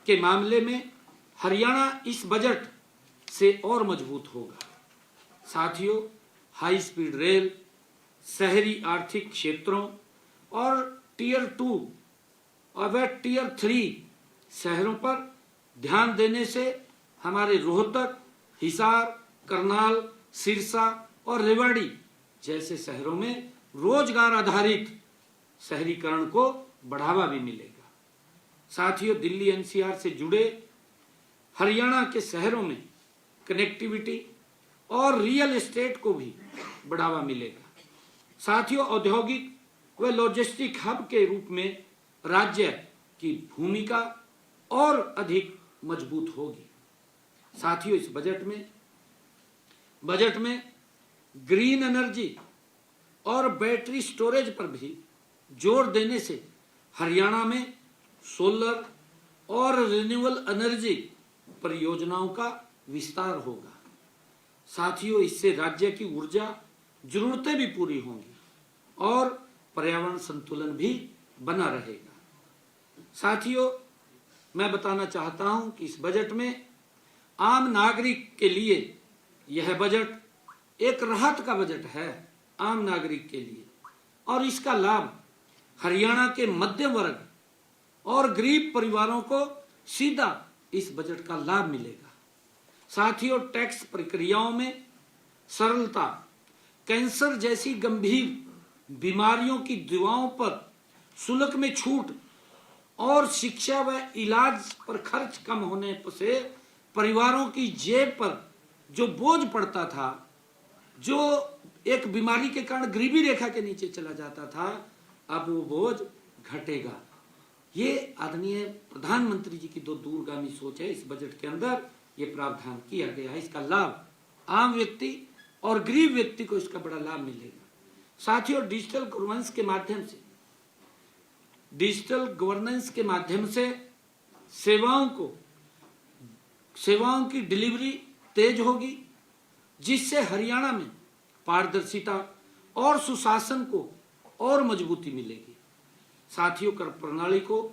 के मामले में हरियाणा इस बजट से और मजबूत होगा। साथियों, हाई स्पीड रेल, शहरी आर्थिक क्षेत्रों और टियर 2 और टियर 3 शहरों पर ध्यान देने से हमारे रोहतक, हिसार, करनाल, सिरसा और रेवाड़ी जैसे शहरों में रोजगार आधारित शहरीकरण को बढ़ावा भी मिलेगा। साथियों, दिल्ली एनसीआर से जुड़े हरियाणा के शहरों में कनेक्टिविटी और रियल एस्टेट को भी बढ़ावा मिलेगा। साथियों, औद्योगिक व लॉजिस्टिक हब के रूप में राज्य की भूमिका और अधिक मजबूत होगी। साथियों, इस बजट में ग्रीन एनर्जी और बैटरी स्टोरेज पर भी जोर देने से हरियाणा में सोलर और रिन्यूएबल एनर्जी परियोजनाओं का विस्तार होगा। साथियों, इससे राज्य की ऊर्जा जरूरतें भी पूरी होंगी और पर्यावरण संतुलन भी बना रहेगा। साथियों, मैं बताना चाहता हूं कि इस बजट में आम नागरिक के लिए यह बजट एक राहत का बजट है। आम नागरिक के लिए और इसका लाभ हरियाणा के मध्यम वर्ग और गरीब परिवारों को सीधा इस बजट का लाभ मिलेगा। साथियों, टैक्स प्रक्रियाओं में सरलता, कैंसर जैसी गंभीर बीमारियों की दवाओं पर शुल्क में छूट और शिक्षा व इलाज पर खर्च कम होने से परिवारों की जेब पर जो बोझ पड़ता था, जो एक बीमारी के कारण गरीबी रेखा के नीचे चला जाता था, अब वो बोझ घटेगा। ये आदरणीय प्रधानमंत्री जी की दो दूरगामी सोच है। इस बजट के अंदर ये प्रावधान किया गया है। इसका लाभ आम व्यक्ति और गरीब व्यक्ति को इसका बड़ा लाभ मिलेगा। साथियों, डिजिटल गवर्नेंस के माध्यम से सेवाओं की डिलीवरी तेज होगी, जिससे हरियाणा में पारदर्शिता और सुशासन को और मजबूती मिलेगी। साथियों, कर प्रणाली को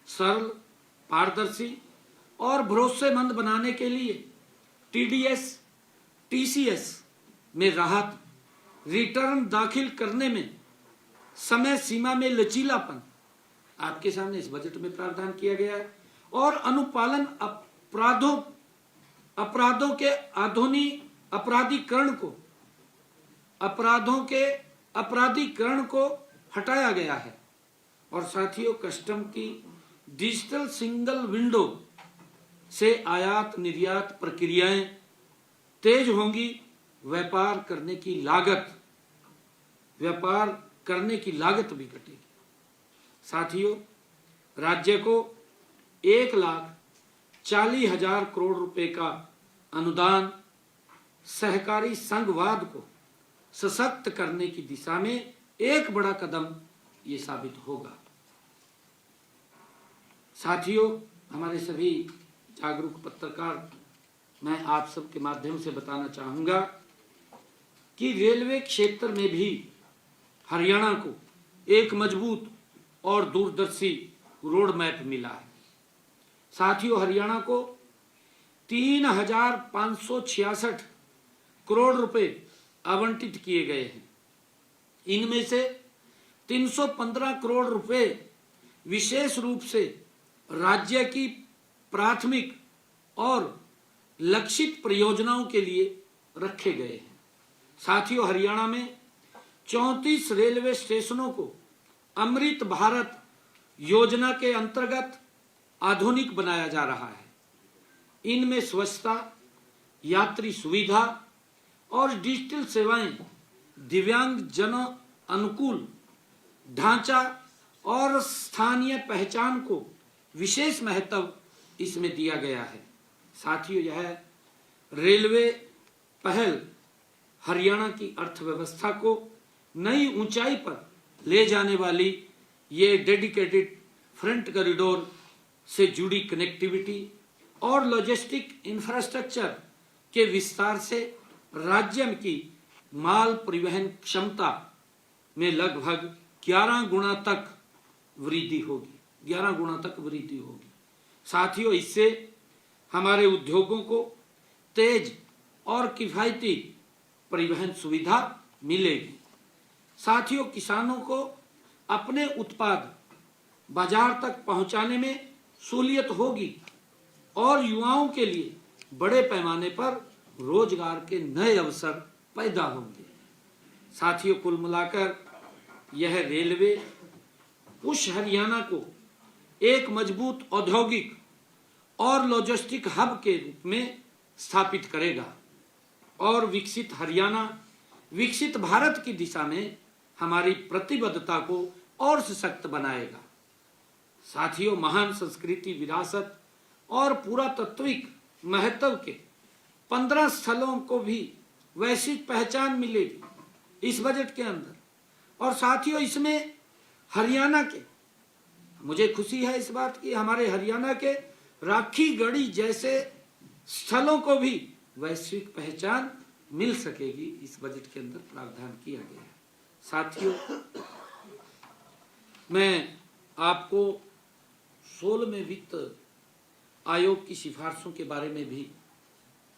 सरल, पारदर्शी और भरोसेमंद बनाने के लिए टीडीएस, टीसीएस में राहत, रिटर्न दाखिल करने में समय सीमा में लचीलापन आपके सामने इस बजट में प्रावधान किया गया है और अनुपालन अपराधों के अपराधीकरण को हटाया गया है। और साथियों, कस्टम की डिजिटल सिंगल विंडो से आयात निर्यात प्रक्रियाएं तेज होंगी, व्यापार करने की लागत भी घटेगी। साथियों, राज्य को 1,40,000 करोड़ रुपए का अनुदान सहकारी संघवाद को सशक्त करने की दिशा में एक बड़ा कदम ये साबित होगा। साथियों, हमारे सभी जागरूक पत्रकार, मैं आप सबके माध्यम से बताना चाहूंगा कि रेलवे क्षेत्र में भी हरियाणा को एक मजबूत और दूरदर्शी रोड मैप मिला है। साथियों, हरियाणा को 3,566 करोड़ रुपए आवंटित किए गए हैं। इनमें से 315 करोड़ रुपए विशेष रूप से राज्य की प्राथमिक और लक्षित परियोजनाओं के लिए रखे गए हैं। साथियों, हरियाणा में 34 रेलवे स्टेशनों को अमृत भारत योजना के अंतर्गत आधुनिक बनाया जा रहा है। इनमें स्वच्छता, यात्री सुविधा और डिजिटल सेवाएं, दिव्यांग जनों अनुकूल ढांचा और स्थानीय पहचान को विशेष महत्व इसमें दिया गया है। साथियों, यह रेलवे पहल हरियाणा की अर्थव्यवस्था को नई ऊंचाई पर ले जाने वाली ये डेडिकेटेड फ्रंट कॉरिडोर से जुड़ी कनेक्टिविटी और लॉजिस्टिक इंफ्रास्ट्रक्चर के विस्तार से राज्य की माल परिवहन क्षमता में लगभग 11 गुना तक वृद्धि होगी। साथियों, इससे हमारे उद्योगों को तेज और किफायती परिवहन सुविधा मिलेगी। साथियों, किसानों को अपने उत्पाद बाजार तक पहुंचाने में सहूलियत होगी और युवाओं के लिए बड़े पैमाने पर रोजगार के नए अवसर पैदा होंगे। साथियों, कुल मिलाकर यह रेलवे उस हरियाणा को एक मजबूत औद्योगिक और लॉजिस्टिक हब के रूप में स्थापित करेगा और विकसित हरियाणा, विकसित भारत की दिशा में हमारी प्रतिबद्धता को और सशक्त बनाएगा। साथियों, महान संस्कृति, विरासत और पुरातात्विक महत्व के 15 स्थलों को भी वैश्विक पहचान मिलेगी इस बजट के अंदर। और साथियों, इसमें हरियाणा के, मुझे खुशी है इस बात की, हमारे हरियाणा के राखी गढ़ी जैसे स्थलों को भी वैश्विक पहचान मिल सकेगी, इस बजट के अंदर प्रावधान किया गया है। साथियों, मैं आपको 16वें वित्त आयोग की सिफारिशों के बारे में भी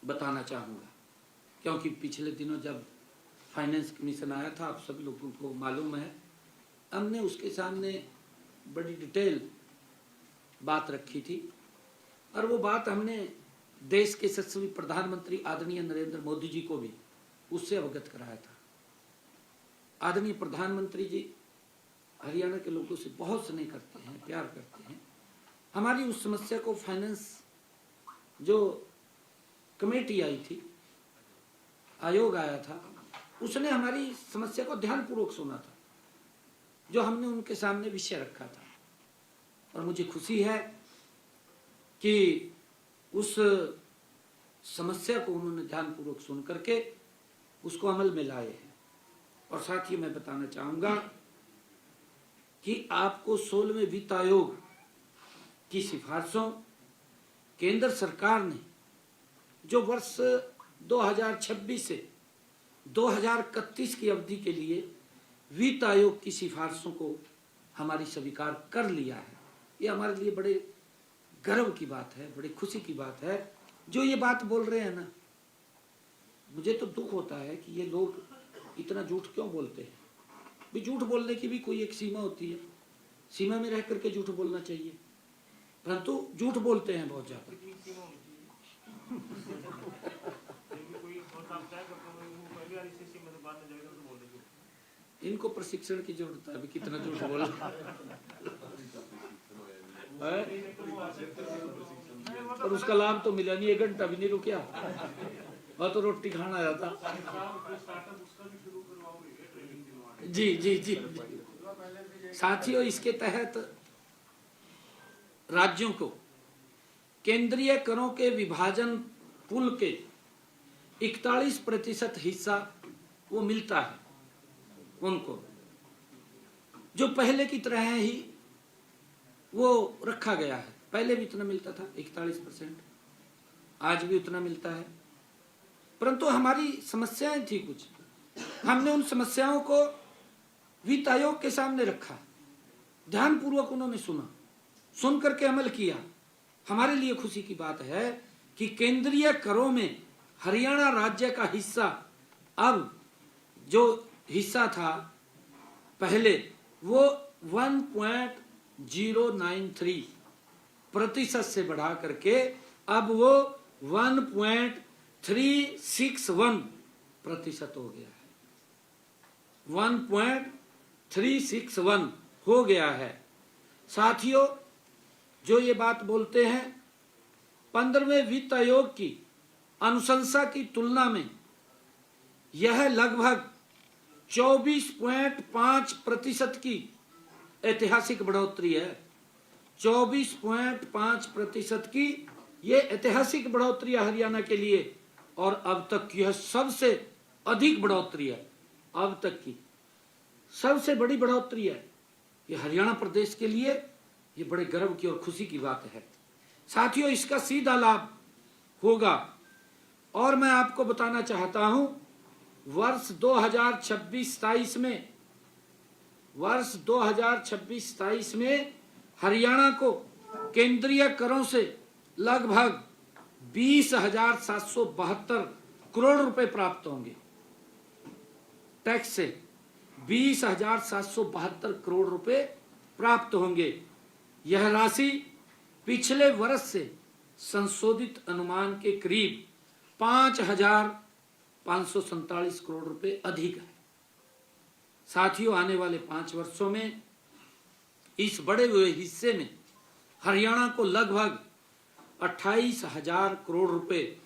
बताना चाहूँगा, क्योंकि पिछले दिनों जब फाइनेंस कमीशन आया था, आप सभी लोगों को मालूम है हमने उसके सामने बड़ी डिटेल बात रखी थी और वो बात हमने देश के यशस्वी प्रधानमंत्री आदरणीय नरेंद्र मोदी जी को भी उससे अवगत कराया था। आदरणीय प्रधानमंत्री जी हरियाणा के लोगों से बहुत स्नेह करते हैं, प्यार करते हैं। हमारी उस समस्या को फाइनेंस जो कमेटी आई थी, आयोग आया था, उसने हमारी समस्या को ध्यानपूर्वक सुना था, जो हमने उनके सामने विषय रखा था। और मुझे खुशी है कि उस समस्या को उन्होंने ध्यानपूर्वक सुन करके उसको अमल में लाए हैं। और साथ ही मैं बताना चाहूंगा कि आपको 16वें वित्त आयोग की सिफारिशों केंद्र सरकार ने जो वर्ष 2026 से 2031 की अवधि के लिए वित्त आयोग की सिफारिशों को हमारी स्वीकार कर लिया है। ये हमारे लिए बड़े गर्व की बात है, बड़ी खुशी की बात है। जो ये बात बोल रहे हैं ना, मुझे तो दुख होता है कि ये लोग इतना झूठ क्यों बोलते हैं। भी झूठ बोलने की भी कोई एक सीमा होती है, सीमा में रह करके झूठ बोलना चाहिए, परंतु झूठ बोलते हैं बहुत ज्यादा। इनको प्रशिक्षण की जरूरत है, अभी कितना झूठ बोल और उसका लाभ तो मिला नहीं, 1 घंटा भी नहीं रुकिया, वह तो रोटी खाना आया था। जी जी जी साथियों, इसके तहत राज्यों को केंद्रीय करों के विभाजन पुल के 41% हिस्सा वो मिलता है उनको, जो पहले की तरह ही वो रखा गया है। पहले भी इतना मिलता था 41%, आज भी उतना मिलता है। परंतु हमारी समस्याएं थी कुछ, हमने उन समस्याओं को वित्त आयोग के सामने रखा, ध्यानपूर्वक उन्होंने सुना, सुन करके अमल किया। हमारे लिए खुशी की बात है कि केंद्रीय करों में हरियाणा राज्य का हिस्सा अब जो हिस्सा था पहले वो 1.093% से बढ़ा करके अब वो 1.361% हो गया है। 1.361 हो गया है। साथियों, जो ये बात बोलते हैं 15वें वित्त आयोग की अनुशंसा की तुलना में यह लगभग 24.5% की ऐतिहासिक बढ़ोतरी है। 24.5% की ये ऐतिहासिक बढ़ोतरी है हरियाणा के लिए, और अब तक की यह सबसे अधिक बढ़ोतरी है, अब तक की सबसे बड़ी बढ़ोतरी है। ये हरियाणा प्रदेश के लिए ये बड़े गर्व की और खुशी की बात है। साथियों, इसका सीधा लाभ होगा, और मैं आपको बताना चाहता हूं, वर्ष 2026-27 में हरियाणा को केंद्रीय करों से लगभग 20,772 करोड़ रुपए प्राप्त होंगे। टैक्स से 20,772 करोड़ रुपए प्राप्त होंगे। यह राशि पिछले वर्ष से संशोधित अनुमान के करीब 5,547 करोड़ रुपए अधिक है। साथियों, आने वाले 5 वर्षों में इस बढ़े हुए हिस्से में हरियाणा को लगभग 28,000 करोड़ रुपए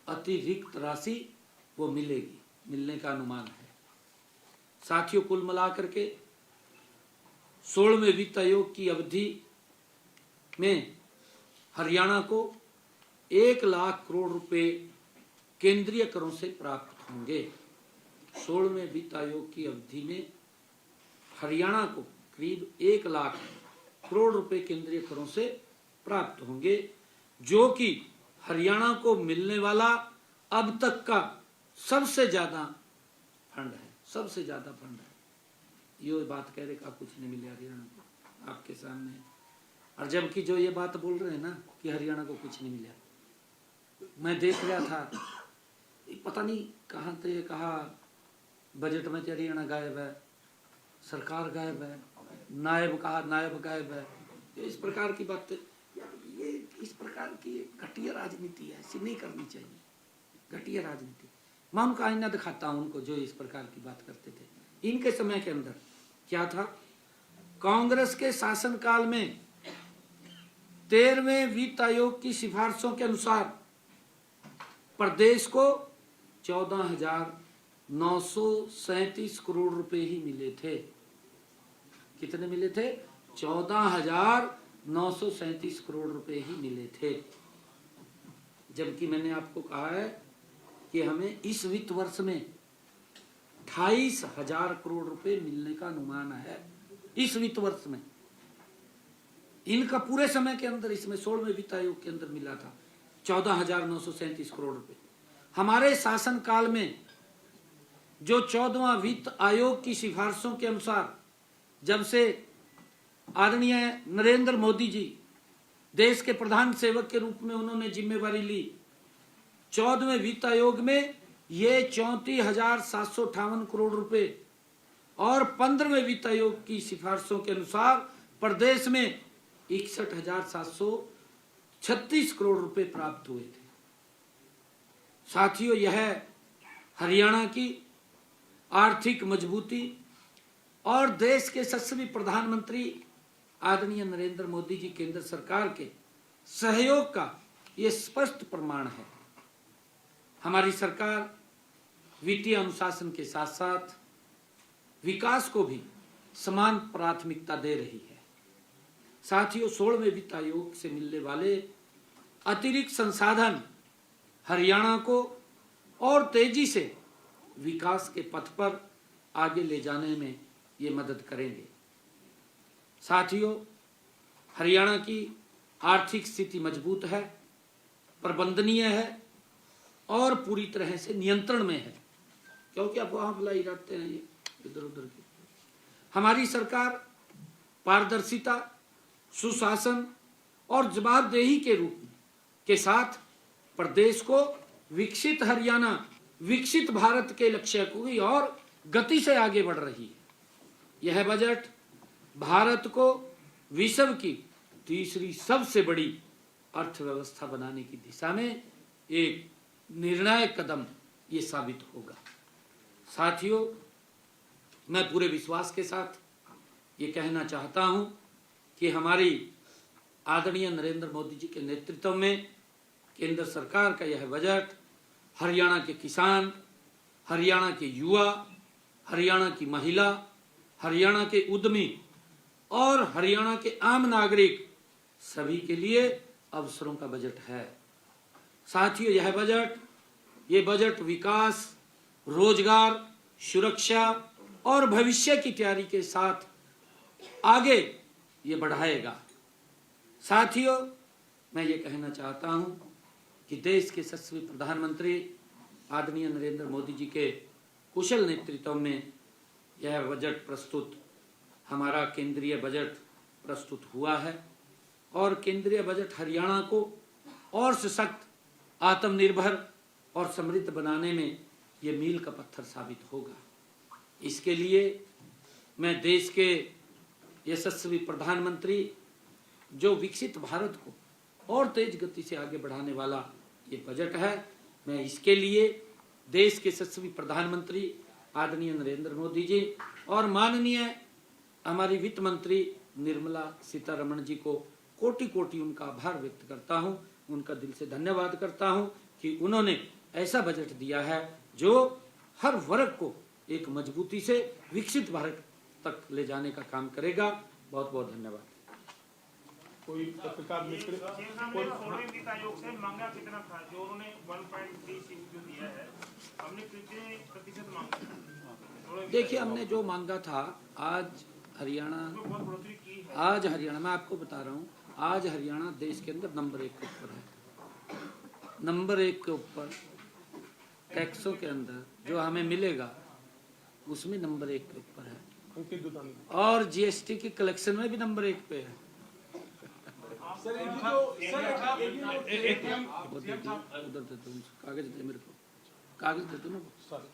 अतिरिक्त राशि वो मिलेगी, मिलने का अनुमान है। साथियों, कुल मिलाकर के 16वें वित्त आयोग की अवधि में हरियाणा को 1 लाख करोड़ रुपए केंद्रीय करों से प्राप्त होंगे। 16वें वित्त आयोग की अवधि में हरियाणा को करीब 1 लाख करोड़ रुपए केंद्रीय करों से प्राप्त होंगे, जो कि हरियाणा को मिलने वाला अब तक का सबसे ज्यादा फंड है, सबसे ज्यादा फंड है। ये बात कह रहे का कुछ नहीं मिले हरियाणा को आपके सामने, और जबकि जो ये बात बोल रहे हैं ना कि हरियाणा को कुछ नहीं मिला, मैं देख रहा था, पता नहीं कहाँ थे, कहा बजट में हरियाणा गायब है, सरकार गायब है, नायब कहा नायब गायब है, इस प्रकार की बातें, ये इस प्रकार की घटिया राजनीति है, ऐसी नहीं करनी चाहिए, घटिया राजनीति। मैं उनका आईना दिखाता हूं उनको जो इस प्रकार की बात करते थे। इनके समय के अंदर क्या था, कांग्रेस के शासनकाल में 13वें वित्त आयोग की सिफारिशों के अनुसार प्रदेश को 14,937 करोड़ रुपए ही मिले थे। कितने मिले थे? 14,937 करोड़ रुपए ही मिले थे। जबकि मैंने आपको कहा है कि हमें इस वित्त वर्ष में 28,000 करोड़ रुपए मिलने का अनुमान है। इस वित्त वर्ष में इनका पूरे समय के अंदर, इसमें 16वें वित्त आयोग के अंदर मिला था 14,937 करोड़ रुपए। हमारे शासन काल में जो 14वां वित्त आयोग की सिफारिशों के अनुसार, जब से आदरणीय नरेंद्र मोदी जी देश के प्रधान सेवक के रूप में उन्होंने जिम्मेवारी ली, 14वें वित्त आयोग में ये 34,758 करोड़ रुपए और 15वें वित्त आयोग की सिफारिशों के अनुसार प्रदेश में 61,736 करोड़ रुपए प्राप्त हुए थे। साथियों, यह हरियाणा की आर्थिक मजबूती और देश के यशस्वी प्रधानमंत्री आदरणीय नरेंद्र मोदी जी केंद्र सरकार के सहयोग का ये स्पष्ट प्रमाण है। हमारी सरकार वित्तीय अनुशासन के साथ साथ विकास को भी समान प्राथमिकता दे रही है। साथियों, 16वें वित्त आयोग से मिलने वाले अतिरिक्त संसाधन हरियाणा को और तेजी से विकास के पथ पर आगे ले जाने में ये मदद करेंगे। साथियों, हरियाणा की आर्थिक स्थिति मजबूत है, प्रबंधनीय है और पूरी तरह से नियंत्रण में है, क्योंकि अफवाह फैलाई जाते हैं ये इधर उधर की। हमारी सरकार पारदर्शिता, सुशासन और जवाबदेही के रूप में के साथ प्रदेश को विकसित हरियाणा, विकसित भारत के लक्ष्य की और गति से आगे बढ़ रही है। यह बजट भारत को विश्व की तीसरी सबसे बड़ी अर्थव्यवस्था बनाने की दिशा में एक निर्णायक कदम ये साबित होगा। साथियों, मैं पूरे विश्वास के साथ ये कहना चाहता हूं कि हमारी आदरणीय नरेंद्र मोदी जी के नेतृत्व में केंद्र सरकार का यह बजट हरियाणा के किसान, हरियाणा के युवा, हरियाणा की महिला, हरियाणा के उद्यमी और हरियाणा के आम नागरिक सभी के लिए अवसरों का बजट है। साथियों, ये बजट विकास, रोजगार, सुरक्षा और भविष्य की तैयारी के साथ आगे ये बढ़ाएगा। साथियों, मैं ये कहना चाहता हूं कि देश के यशस्वी प्रधानमंत्री आदरणीय नरेंद्र मोदी जी के कुशल नेतृत्व में यह बजट प्रस्तुत, हमारा केंद्रीय बजट प्रस्तुत हुआ है और केंद्रीय बजट हरियाणा को और सशक्त, आत्मनिर्भर और समृद्ध बनाने में ये मील का पत्थर साबित होगा। इसके लिए मैं देश के यशस्वी प्रधानमंत्री, जो विकसित भारत को और तेज गति से आगे बढ़ाने वाला ये बजट है, मैं इसके लिए देश के यशस्वी प्रधानमंत्री आदरणीय नरेंद्र मोदी जी और माननीय हमारी वित्त मंत्री निर्मला सीतारमण जी को कोटि कोटि उनका आभार व्यक्त करता हूं, उनका दिल से धन्यवाद करता हूं कि उन्होंने ऐसा बजट दिया है जो हर वर्ग को एक मजबूती से विकसित भारत तक ले जाने का काम करेगा। बहुत बहुत धन्यवाद। कोई पत्रकार मित्र से मांगा कितना था जो उन्होंने 1.36 जो दिया है, हमने कितने प्रतिशत मांगा? देखिए, हमने जो मांगा था, आज हरियाणा मैं आपको बता रहा हूँ, आज हरियाणा देश के अंदर नंबर 1 के ऊपर है। नंबर 1 के ऊपर टैक्सों के अंदर जो हमें मिलेगा उसमें नंबर 1 के ऊपर है और जीएसटी की कलेक्शन में भी नंबर 1 पे है। सर, उधर दे दो, कागज दे मेरे को, कागज दे दो ना। सर,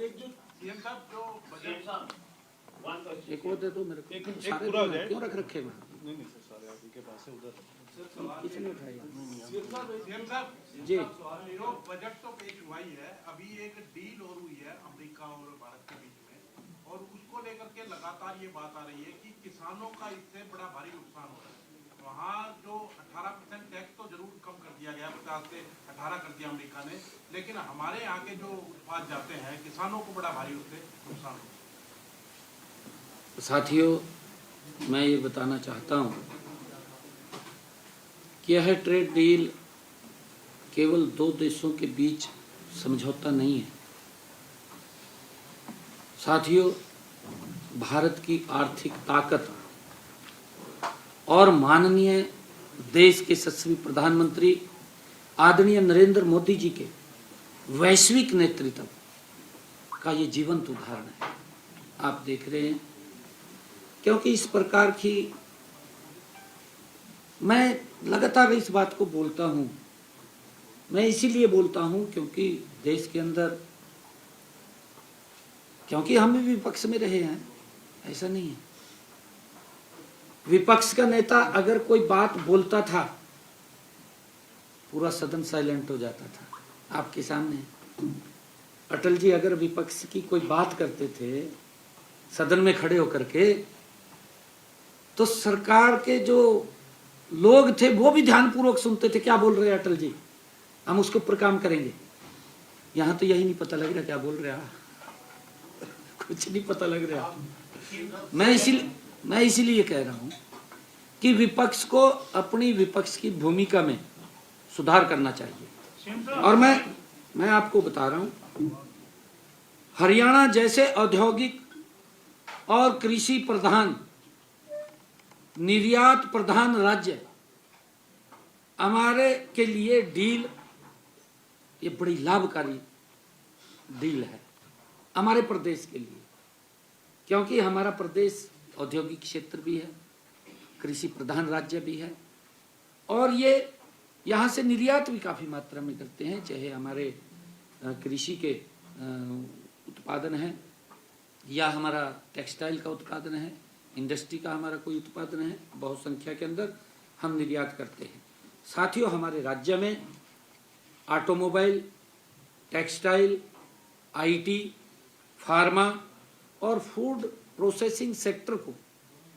एक जो सीएम साहब जो बजट एक वो दे दो मेरे को। एक सारे पूरा हो दो ना, जाए। क्यों रख रखे हैं? नहीं सर सारे आप ही के पास है उधर किसने उठाया? सीएम साहब जी जो बजट तो पेश हुआ ही है, अभी एक डील और हुई है अमेरिका और भारत के बीच में, और उसको लेकर के लगातार ये बात आ रही है कि किसानों का इससे बड़ा भारी नुकसान हो रहा है। वहाँ जो 18% टैक्स तो जरूर कम कर दिया गया, 50 से 18 कर दिया अमेरिका ने, लेकिन हमारे यहाँ के जो उत्पाद जाते हैं किसानों को बड़ा भारी उससे नुकसान हो रहा है। साथियों, मैं ये बताना चाहता हूँ कि यह ट्रेड डील केवल दो देशों के बीच समझौता नहीं है। साथियों, भारत की आर्थिक ताकत और माननीय देश के यशस्वी प्रधानमंत्री आदरणीय नरेंद्र मोदी जी के वैश्विक नेतृत्व का ये जीवंत उदाहरण है। आप देख रहे हैं, क्योंकि इस प्रकार की मैं लगातार इस बात को बोलता हूं, मैं इसीलिए बोलता हूं क्योंकि देश के अंदर, क्योंकि हम भी विपक्ष में रहे हैं, ऐसा नहीं है। विपक्ष का नेता अगर कोई बात बोलता था, पूरा सदन साइलेंट हो जाता था। आपके सामने अटल जी अगर विपक्ष की कोई बात करते थे सदन में खड़े होकर के, तो सरकार के जो लोग थे वो भी ध्यानपूर्वक सुनते थे, क्या बोल रहे हैं अटल जी, हम उसके ऊपर काम करेंगे। यहां तो यही नहीं पता लग रहा क्या बोल रहा, कुछ नहीं पता लग रहा। मैं इसीलिए कह रहा हूं कि विपक्ष को अपनी विपक्ष की भूमिका में सुधार करना चाहिए। और मैं आपको बता रहा हूं, हरियाणा जैसे औद्योगिक और कृषि प्रधान, निर्यात प्रधान राज्य, हमारे के लिए डील ये बड़ी लाभकारी डील है हमारे प्रदेश के लिए, क्योंकि हमारा प्रदेश औद्योगिक क्षेत्र भी है, कृषि प्रधान राज्य भी है, और ये यहाँ से निर्यात भी काफ़ी मात्रा में करते हैं, चाहे हमारे कृषि के उत्पादन है या हमारा टेक्सटाइल का उत्पादन है, इंडस्ट्री का हमारा कोई उत्पादन है, बहुत संख्या के अंदर हम निर्यात करते हैं। साथियों, हमारे राज्य में ऑटोमोबाइल, टेक्सटाइल, आईटी, फार्मा और फूड प्रोसेसिंग सेक्टर को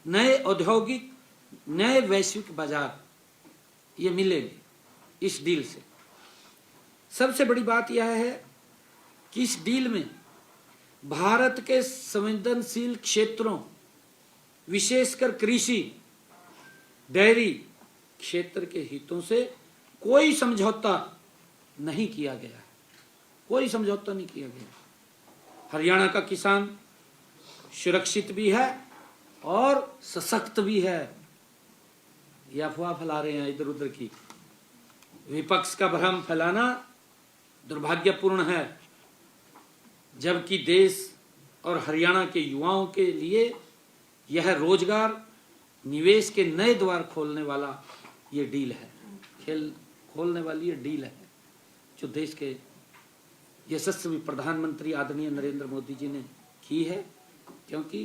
नए औद्योगिक, नए वैश्विक बाजार ये मिलेंगे इस डील से। सबसे बड़ी बात यह है कि इस डील में भारत के संवेदनशील क्षेत्रों, विशेषकर कृषि, डेयरी क्षेत्र के हितों से कोई समझौता नहीं किया गया है, कोई समझौता नहीं किया गया। हरियाणा का किसान सुरक्षित भी है और सशक्त भी है। ये अफवाह फैला रहे हैं इधर उधर की, विपक्ष का भ्रम फैलाना दुर्भाग्यपूर्ण है, जबकि देश और हरियाणा के युवाओं के लिए यह रोजगार, निवेश के नए द्वार खोलने वाला ये डील है, खोलने वाली ये डील है, जो देश के यशस्वी प्रधानमंत्री आदरणीय नरेंद्र मोदी जी ने की है, क्योंकि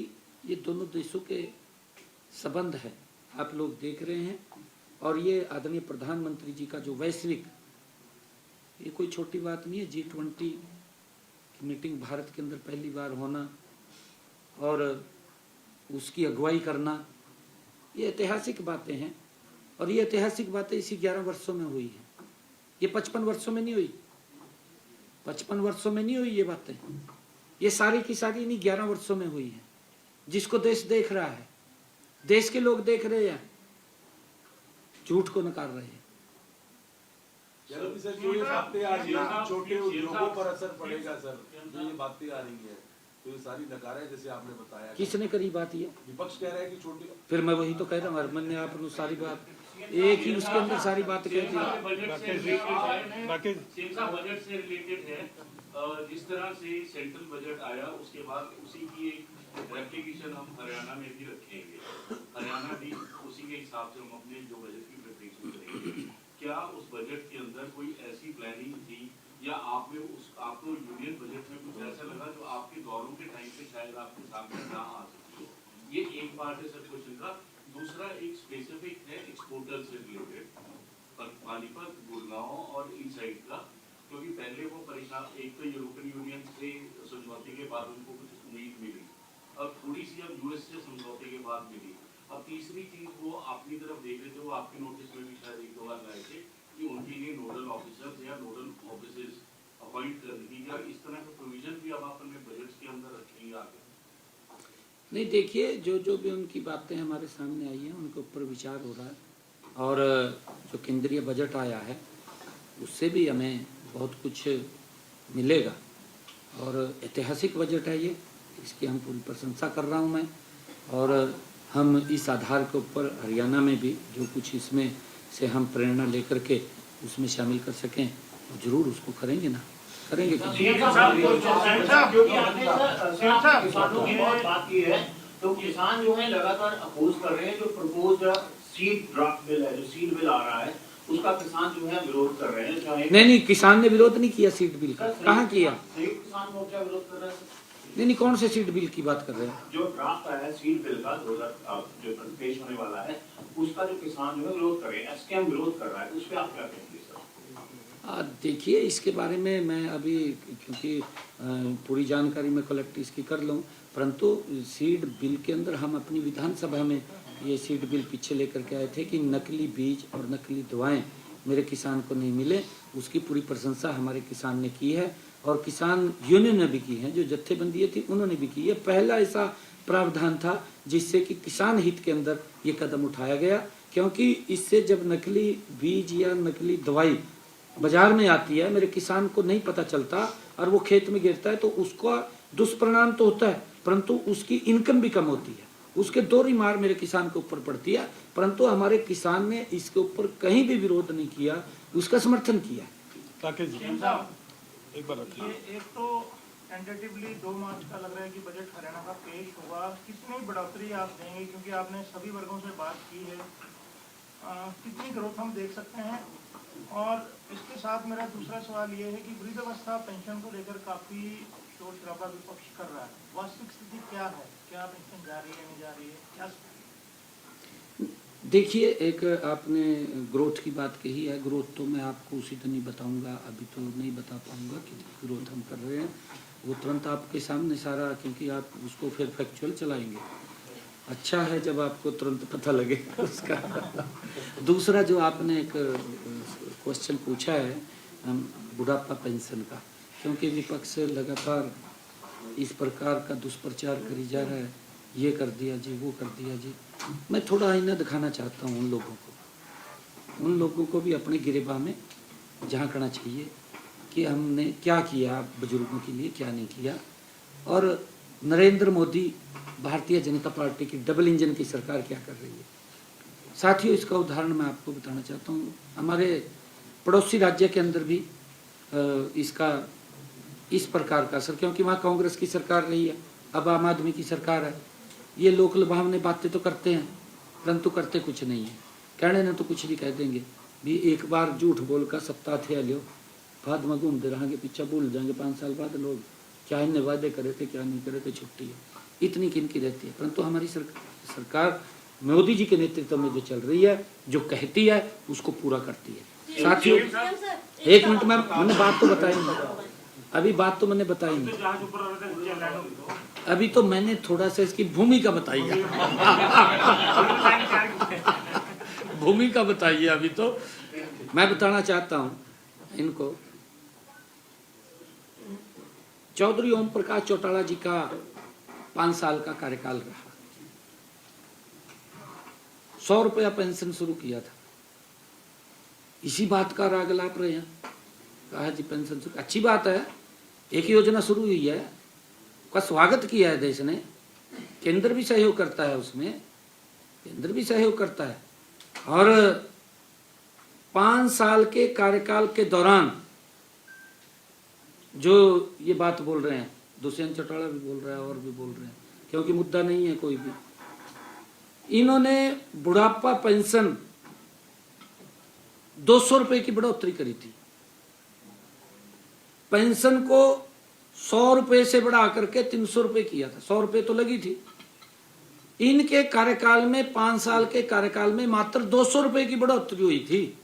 ये दोनों देशों के संबंध है, आप लोग देख रहे हैं। और ये आदरणीय प्रधानमंत्री जी का जो वैश्विक, ये कोई छोटी बात नहीं है, G20 की मीटिंग भारत के अंदर पहली बार होना और उसकी अगुवाई करना, ये ऐतिहासिक बातें हैं। और ये ऐतिहासिक बातें इसी 11 वर्षों में हुई हैं, ये 55 वर्षों में नहीं हुई, 55 वर्षों में नहीं हुई ये बातें, ये सारी की सारी इन्हीं 11 वर्षों में हुई है, जिसको देश देख रहा है, देश के लोग देख रहे हैं, झूठ को नकार रहे हैं। सर, जो ये बातें आ रही है छोटे उद्योगों पर असर पड़ेगा सर, जो ये बातें आ रही है तो ये सारी नकार है, जैसे आपने बताया। किसने करी बात ये? विपक्ष कह रहा है कि छोटे, फिर मैं वही तो कह रहा हूँ, हरमन ने आपने सारी बात एक ही उसके अंदर सारी बात कह दी। राकेश बजट से रिलेटेड है, जिस तरह से सेंट्रल बजट आया उसके बाद उसी की एक रेप्लिकेशन हम हरियाणा में भी रखेंगे, हरियाणा भी उसी के हिसाब से हम अपने जो बजट की प्रिपरेशन करेंगे। क्या उस बजट के अंदर कोई ऐसी प्लानिंग थी या आपको यूनियन बजट में कुछ ऐसा लगा जो आपके दौरों शायद आपके सामने ना आ सकती हो। ये एक पार्ट है सर क्वेश्चन का। दूसरा एक स्पेसिफिक है एक्सपोर्टर से रिलेटेड, पानीपत, गुड़गांव और इन साइड का, क्योंकि पहले वो परेशान, एक तो यूरोपियन यूनियन से समझौते के बाद उनको कुछ उम्मीद मिली, अब थोड़ी सी अब यूएस से समझौते के बाद मिली। अब तीसरी चीज वो अपनी तरफ देख रहे थे, वो आपके नोटिस में भी शायद एक दो बार लाए थे कि उनके लिए नोडल ऑफिसर्स या नोडल ऑफिसर्स अपॉइंट करने की, या इस तरह का प्रोविजन भी अब आप अपने बजट के अंदर रखेंगे आगे? नहीं, देखिए, जो भी उनकी बातें हमारे सामने आई हैं उनके ऊपर विचार हो रहा है, और जो केंद्रीय बजट आया है उससे भी हमें बहुत कुछ मिलेगा, और ऐतिहासिक बजट है ये, इसकी हम पूरी प्रशंसा कर रहा हूँ मैं। और हम इस आधार के ऊपर हरियाणा में भी जो कुछ इसमें से हम प्रेरणा लेकर के उसमें शामिल कर सकें, जरूर उसको करेंगे ना, करेंगे। किसानों की बहुत बात की है, तो किसान जो है लगातार अपोज कर रहे हैं। जो प्रपोज सीड ड्राफ्ट बिल है, जो सीड बिल आ रहा है, उसका किसान जो है विरोध कर रहे हैं। चाहे नहीं, किसान ने विरोध नहीं किया सीट बिल का, कहाँ किया? संयुक्त किसान मोर्चा विरोध कर रहा है। नहीं, कौन से सीट बिल की बात कर रहे हैं? जो ड्राफ्ट आया है सीड बिल का 2000 जो पेश होने वाला है, उसका जो किसान जो है विरोध कर रहे हैं, एसकेएम विरोध कर रहा है, उस पर आप क्या कहेंगे सर? देखिए, इसके बारे में मैं अभी, क्योंकि पूरी जानकारी मैं कलेक्ट इसकी कर लूँ, परंतु सीड बिल के अंदर हम अपनी विधानसभा में ये सीड बिल पीछे लेकर के आए थे कि नकली बीज और नकली दवाएं मेरे किसान को नहीं मिले, उसकी पूरी प्रशंसा हमारे किसान ने की है, और किसान यूनियन ने भी की है, जो जत्थेबंदी थी उन्होंने भी की है। पहला ऐसा प्रावधान था जिससे कि किसान हित के अंदर ये कदम उठाया गया, क्योंकि इससे जब नकली बीज या नकली दवाई बाजार में आती है, मेरे किसान को नहीं पता चलता और वो खेत में गिरता है, तो उसका दुष्परिणाम तो होता है, परंतु उसकी इनकम भी कम होती है, उसके दोहरी मार मेरे किसान के ऊपर पड़ती है। परंतु हमारे किसान ने इसके ऊपर कहीं भी विरोध नहीं किया, उसका समर्थन किया। एक तो टेंटेटिवली 2 मार्च का लग रहा है कि बजट हरियाणा का पेश होगा। कितनी बढ़ोतरी आप देंगे, क्योंकि आपने सभी वर्गों से बात की है, कितनी ग्रोथ हम देख सकते हैं? और इसके साथ मेरा दूसरा सवाल ये है कि वृद्धावस्था पेंशन को लेकर काफ़ी शोर शराबा विपक्ष कर रहा है, वास्तविक स्थिति क्या है? क्या पेंशन जा रही है, नहीं जा रही है, क्या? देखिए, एक आपने ग्रोथ की बात कही है, ग्रोथ तो मैं आपको उसी दिन ही बताऊंगा, अभी तो नहीं बता पाऊंगा कितनी ग्रोथ हम कर रहे हैं, वो तुरंत आपके सामने सारा, क्योंकि आप उसको फिर फैक्चुअल चलाएंगे। अच्छा है जब आपको तुरंत पता लगे उसका। दूसरा जो आपने एक क्वेश्चन पूछा है बुढ़ापा पेंशन का, क्योंकि विपक्ष लगातार इस प्रकार का दुष्प्रचार करी जा रहा है, ये कर दिया जी, वो कर दिया जी। मैं थोड़ा आईना दिखाना चाहता हूँ उन लोगों को भी अपने गिरेबान में झांकना चाहिए कि हमने क्या किया बुजुर्गों के लिए, क्या नहीं किया। और नरेंद्र मोदी भारतीय जनता पार्टी की डबल इंजन की सरकार क्या कर रही है। साथियों, इसका उदाहरण मैं आपको बताना चाहता हूँ। हमारे पड़ोसी राज्य के अंदर भी इसका इस प्रकार का असर, क्योंकि वहाँ कांग्रेस की सरकार रही है, अब आम आदमी की सरकार है। ये लोक लुभावने बातें तो करते हैं, परंतु करते कुछ नहीं है। कहने ने तो कुछ भी कह देंगे भी, एक बार झूठ बोल कर सप्ताह थे लियो, बाद में घूमते रहेंगे, पीछे भूल जाएंगे 5 साल बाद लोग क्या इनने वादे करे थे, क्या नहीं करे थे, छुट्टी है, इतनी किनकी रहती है। परंतु हमारी सरकार मोदी जी के नेतृत्व में जो चल रही है, जो कहती है उसको पूरा करती है। साथियों, एक मिनट में मैंने बात तो बताई नहीं, अभी बात तो मैंने बताई नहीं, अभी तो मैंने थोड़ा सा इसकी भूमिका बताई है। भूमिका बताई है, अभी तो मैं बताना चाहता हूँ इनको। चौधरी ओम प्रकाश चौटाला जी का 5 साल का कार्यकाल रहा। 100 रुपया पेंशन शुरू किया था, इसी बात का राग लाप रहे हैं, कहा जी पेंशन शुरू, अच्छी बात है, एक योजना शुरू हुई है, का स्वागत किया है देश ने, केंद्र भी सहयोग करता है, उसमें केंद्र भी सहयोग करता है। और 5 साल के कार्यकाल के दौरान जो ये बात बोल रहे हैं, दुष्यंत चौटाला भी बोल रहा है और भी बोल रहे हैं, क्योंकि मुद्दा नहीं है कोई भी, इन्होंने बुढ़ापा पेंशन 200 रुपए की बढ़ोतरी करी थी, पेंशन को 100 रुपए से बढ़ा करके 300 रुपए किया था। 100 रुपए तो लगी थी। इनके कार्यकाल में 5 साल के कार्यकाल में मात्र 200 रुपए की बढ़ोतरी हुई थी।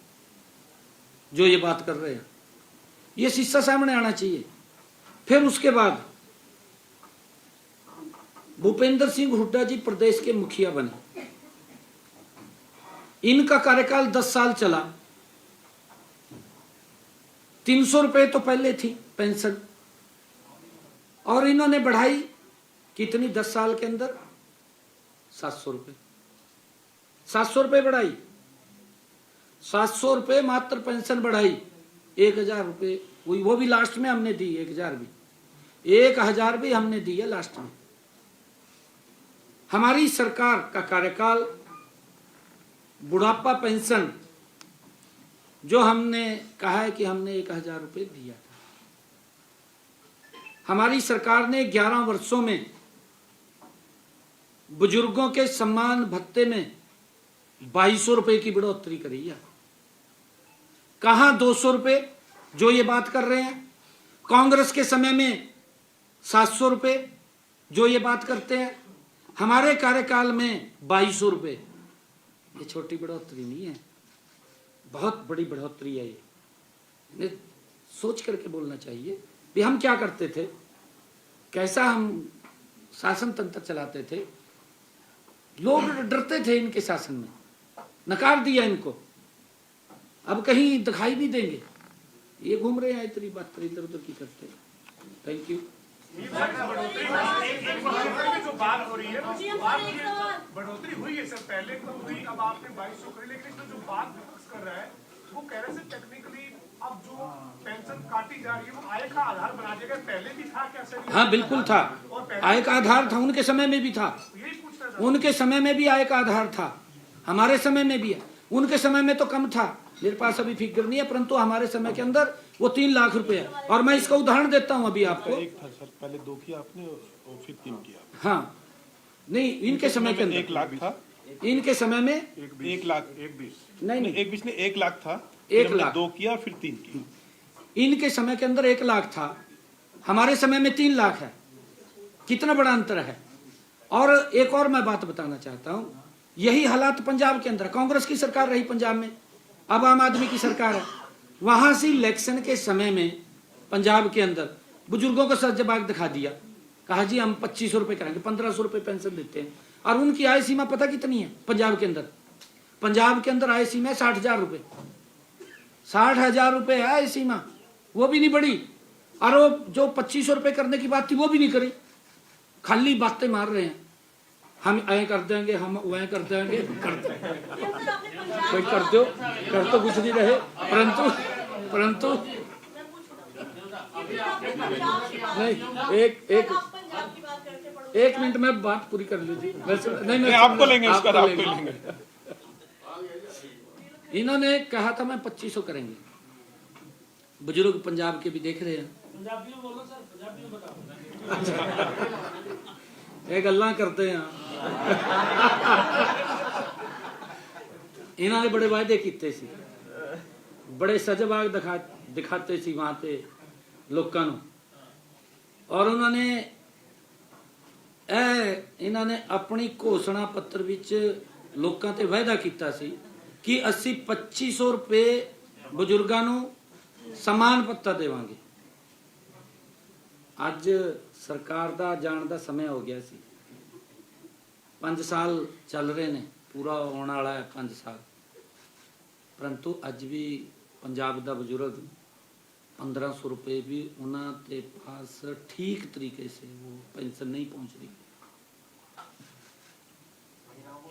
जो ये बात कर रहे हैं, ये शीशा सामने आना चाहिए। फिर उसके बाद भूपेंद्र सिंह हुड्डा जी प्रदेश के मुखिया बने। इनका कार्यकाल 10 साल चला। 300 रुपए तो पहले थी पेंशन, और इन्होंने बढ़ाई कितनी 10 साल के अंदर? 700 रुपए। 700 रुपए बढ़ाई। 700 रुपए मात्र पेंशन बढ़ाई। 1000 रुपए हुई, वो भी लास्ट में हमने दी। 1000 भी हमने दी है लास्ट में। हमारी सरकार का कार्यकाल बुढ़ापा पेंशन जो हमने कहा है कि हमने 1000 रुपए दिया था, हमारी सरकार ने 11 वर्षों में बुजुर्गों के सम्मान भत्ते में 2200 रुपए की बढ़ोतरी करी है। कहां 200 रुपए जो ये बात कर रहे हैं? कांग्रेस के समय में 700 रुपए जो ये बात करते हैं, हमारे कार्यकाल में 2200 रुपए। ये छोटी बढ़ोतरी नहीं है, बहुत बड़ी बढ़ोतरी है। ये सोच करके बोलना चाहिए भी हम क्या करते थे, कैसा हम शासन तंत्र चलाते थे। लोग डरते थे इनके शासन में, नकार दिया इनको, अब कहीं दिखाई नहीं देंगे। ये घूम रहे हैं इतनी बात इधर उधर की करते। Thank you. जो बात हो रही है बढ़ोतरी हुई है सर, पहले तो हुई, अब आपने 2200 करी, लेकिन इसमें जो बात विपक्ष कर रहा है वो कह रहे हैं टेक्निकली अब जो पेंशन काटी जा रही है वो आय का आधार बना दिया गया। पहले भी था क्या सर? हाँ बिल्कुल था, आय का आधार था। उनके समय में भी था, यही पूछना था। उनके समय में भी आय का आधार था, हमारे समय में भी है। उनके समय में तो कम था, मेरे पास अभी फिगर नहीं है, परंतु हमारे समय के अंदर वो 3 लाख रुपए है। और मैं इसका उदाहरण देता हूं अभी आपको। एक था सर, पहले 2 किया आपने और फिर 3 किया। हाँ नहीं, इनके समय के अंदर 1 लाख था। इनके समय में 1 लाख 1 नहीं, 1 ने 1 लाख था। 1 लाख 2 किया फिर 3 किया। इनके समय के अंदर 1 लाख था, हमारे समय में 3 लाख है। कितना बड़ा अंतर है। और एक और मैं बात बताना चाहता हूं, यही हालात पंजाब के अंदर, कांग्रेस की सरकार रही पंजाब में, अब आम आदमी की सरकार है। वहां से इलेक्शन के समय में पंजाब के अंदर बुजुर्गों को सजबाग दिखा दिया, कहा जी हम 2500 रुपए करेंगे, 1500 रुपए पेंशन देते हैं। और उनकी आय सीमा पता कितनी है पंजाब के अंदर? पंजाब के अंदर आय सीमा है 60,000 रुपए। 60,000 रुपए है आय सीमा, वो भी नहीं बढ़ी। और वो जो 2500 रुपए करने की बात थी वो भी नहीं करी, खाली बातें मार रहे हैं। हम ऐ कर देंगे, हम वह कर देंगे, करते कोई कर दो, कर तो कुछ नहीं रहे, परंतु नहीं, एक मिनट में बात पूरी कर लीजिए। नहीं आपको लेंगे उसका, आपको लेंगे। इन्होंने कहा था मैं 2500 करेंगे। बुजुर्ग पंजाब के भी देख रहे हैं। पंजाबी में बोलो सर, पंजाबी में बताओ। ये गल्ला करते हैं। इन्होंने बड़े वायदे किए सी, बड़े सजबाग दिखाते सी वहां पे लोगों को। और इन्होंने अपनी घोषणा पत्र विच लोगों ते वायदा किया सी कि असी 2500 रुपए बुजुर्गों को समान भत्ता देवांगे। अज सरकार दा जाण दा समय हो गया सी, 5 साल चल रहे ने, पूरा होने वाला है 5 साल, परंतु अज भी पंजाब दा बुजुर्ग 1500 रुपए भी उन्होंने पास ठीक तरीके से वो पेंशन नहीं पहुंच रही।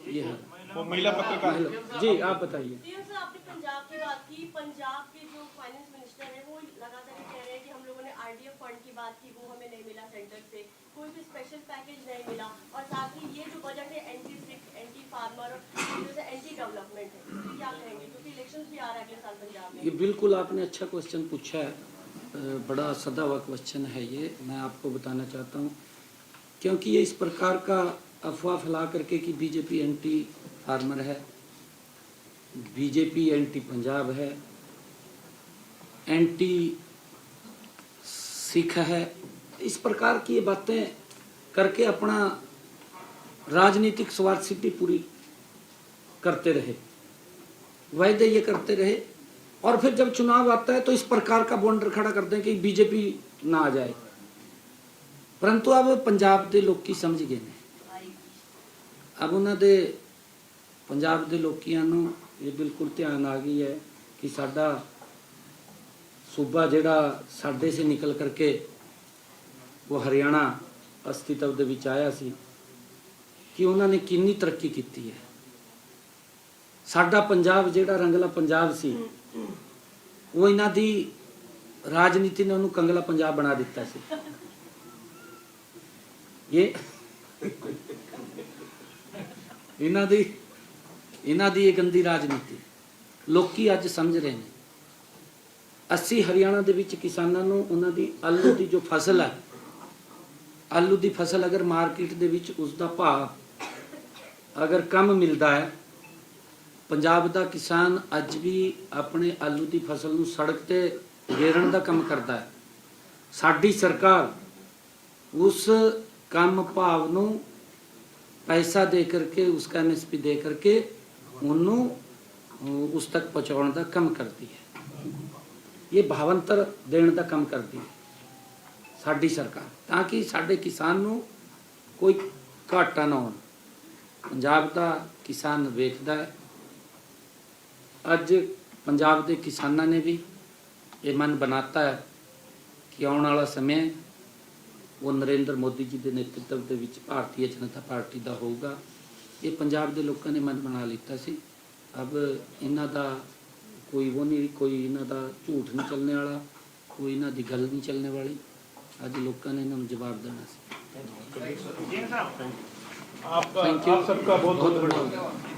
ये है वो महिला पत्रकार जी, आप बताइए। सर आपने पंजाब की बात की, पंजाब के जो फाइनेंस मिनिस्टर है वो लगातार ये कह रहे हैं कि हम लोगों ने RDF फंड की बात की, वो हमें नहीं मिला सेंटर से, कोई भी स्पेशल पैकेज नहीं मिला। और साथ ही ये जो बजट है एंटी सिख, एंटी फार्मर और एंटी डेवलपमेंट है, तो क्या कहेंगे? क्योंकि इलेक्शन भी आ रहा है अगले साल पंजाब में। ये बिल्कुल आपने अच्छा क्वेश्चन पूछा है, बड़ा सदा हुआ क्वेश्चन है ये। मैं आपको बताना चाहता हूँ, क्योंकि ये इस प्रकार का अफवाह फैला करके कि बीजेपी एंटी फार्मर है, बीजेपी एंटी पंजाब है, एंटी सिख है, इस प्रकार की ये बातें करके अपना राजनीतिक स्वार्थ सिद्धि पूरी करते रहे, वायदे ये करते रहे, और फिर जब चुनाव आता है तो इस प्रकार का बॉन्डर खड़ा करते हैं कि बीजेपी ना आ जाए। परंतु अब पंजाब के लोग समझ गए ने, अब उन्होंने पंजाब के लोगों नूं ये बिल्कुल ध्यान आ गई है कि साडा सूबा जिहड़ा साडे से निकल करके वो हरियाणा अस्तित्व दे विच आया सी, कि उन्होंने कितनी तरक्की की है। साडा पंजाब जिहड़ा रंगला पंजाब सी, वो इन्हां दी राजनीति ने उन्होंने कंगला पंजाब बना दिता सी। ये इन्हां दी ये गंदी राजनीति लोकी अज समझ रहे हैं। 80 हरियाणा दे विच किसानां नूं उन्हां दी आलू दी जो फसल है, आलू दी फसल अगर मार्केट दे विच उसदा भाव अगर कम मिलता है, पंजाब दा किसान अज भी अपने आलू दी फसल नूं सड़क ते गेरन दा काम करता है। साडी सरकार उस कम भाव नूं पैसा दे करके, उसका MSP दे करके उन्होंने उस तक पहुँचाने का काम करती है। ये भावंतर देने का काम करती है साडी सरकार, ताकि साडे किसान नूं कोई घाटा ना हो। पंजाब का किसान वेखदा है, अज पंजाब के किसानां ने भी ये मन बनाता है कि आने वाला समय वो नरेंद्र मोदी जी के नेतृत्व के विच भारतीय जनता पार्टी का होगा। ये पंजाब के लोगों ने मन बना लिया सी। अब इन्हां दा कोई वो नहीं, कोई इन्हां दा झूठ नहीं चलने वाला, कोई इन्हां दी गल नहीं चलने वाली। अज लोगों ने इन्होंने जवाब देना सी। आप सबका बहुत बहुत धन्यवाद।